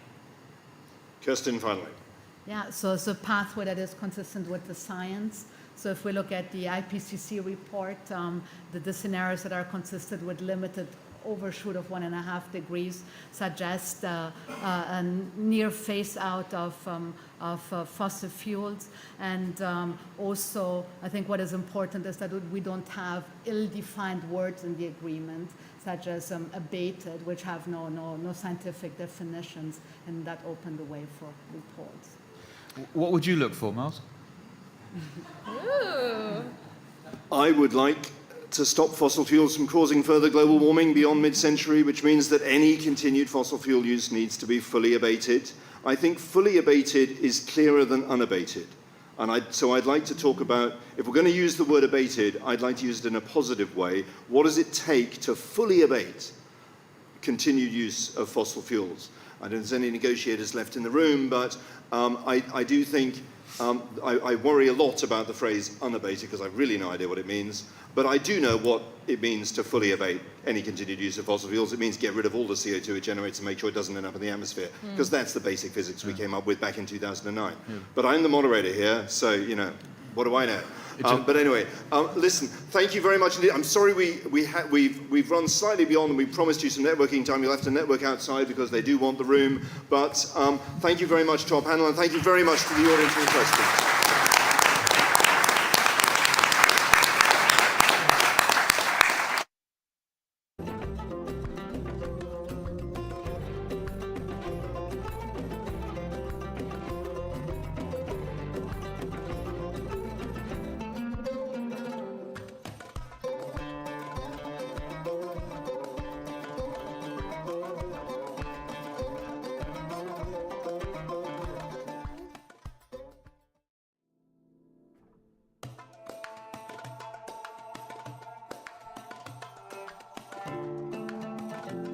Kirsten, finally. Yeah, so it's a pathway that is consistent with the science. So if we look at the IPCC report, the scenarios that are consistent with limited overshoot of 1.5 degrees suggest a near phase out of fossil fuels. And also, I think what is important is that we don't have ill-defined words in the agreement, such as abated, which have no scientific definitions, and that opened the way for reports. What would you look for, Myles? Ooh. I would like to stop fossil fuels from causing further global warming beyond mid-century, which means that any continued fossil fuel use needs to be fully abated. I think fully abated is clearer than unabated. And so I'd like to talk about, if we're going to use the word abated, I'd like to use it in a positive way. What does it take to fully abate continued use of fossil fuels? I don't think there's any negotiators left in the room, but I do think I worry a lot about the phrase unabated, because I've really no idea what it means. But I do know what it means to fully abate any continued use of fossil fuels. It means get rid of all the CO2 it generates and make sure it doesn't end up in the atmosphere, because that's the basic physics we came up with back in 2009. But I'm the moderator here, so, you know, what do I know? But anyway, listen, thank you very much indeed. I'm sorry we've run slightly beyond, and we promised you some networking time. You'll have to network outside because they do want the room. But thank you very much to our panel, and thank you very much to the audience for the questions.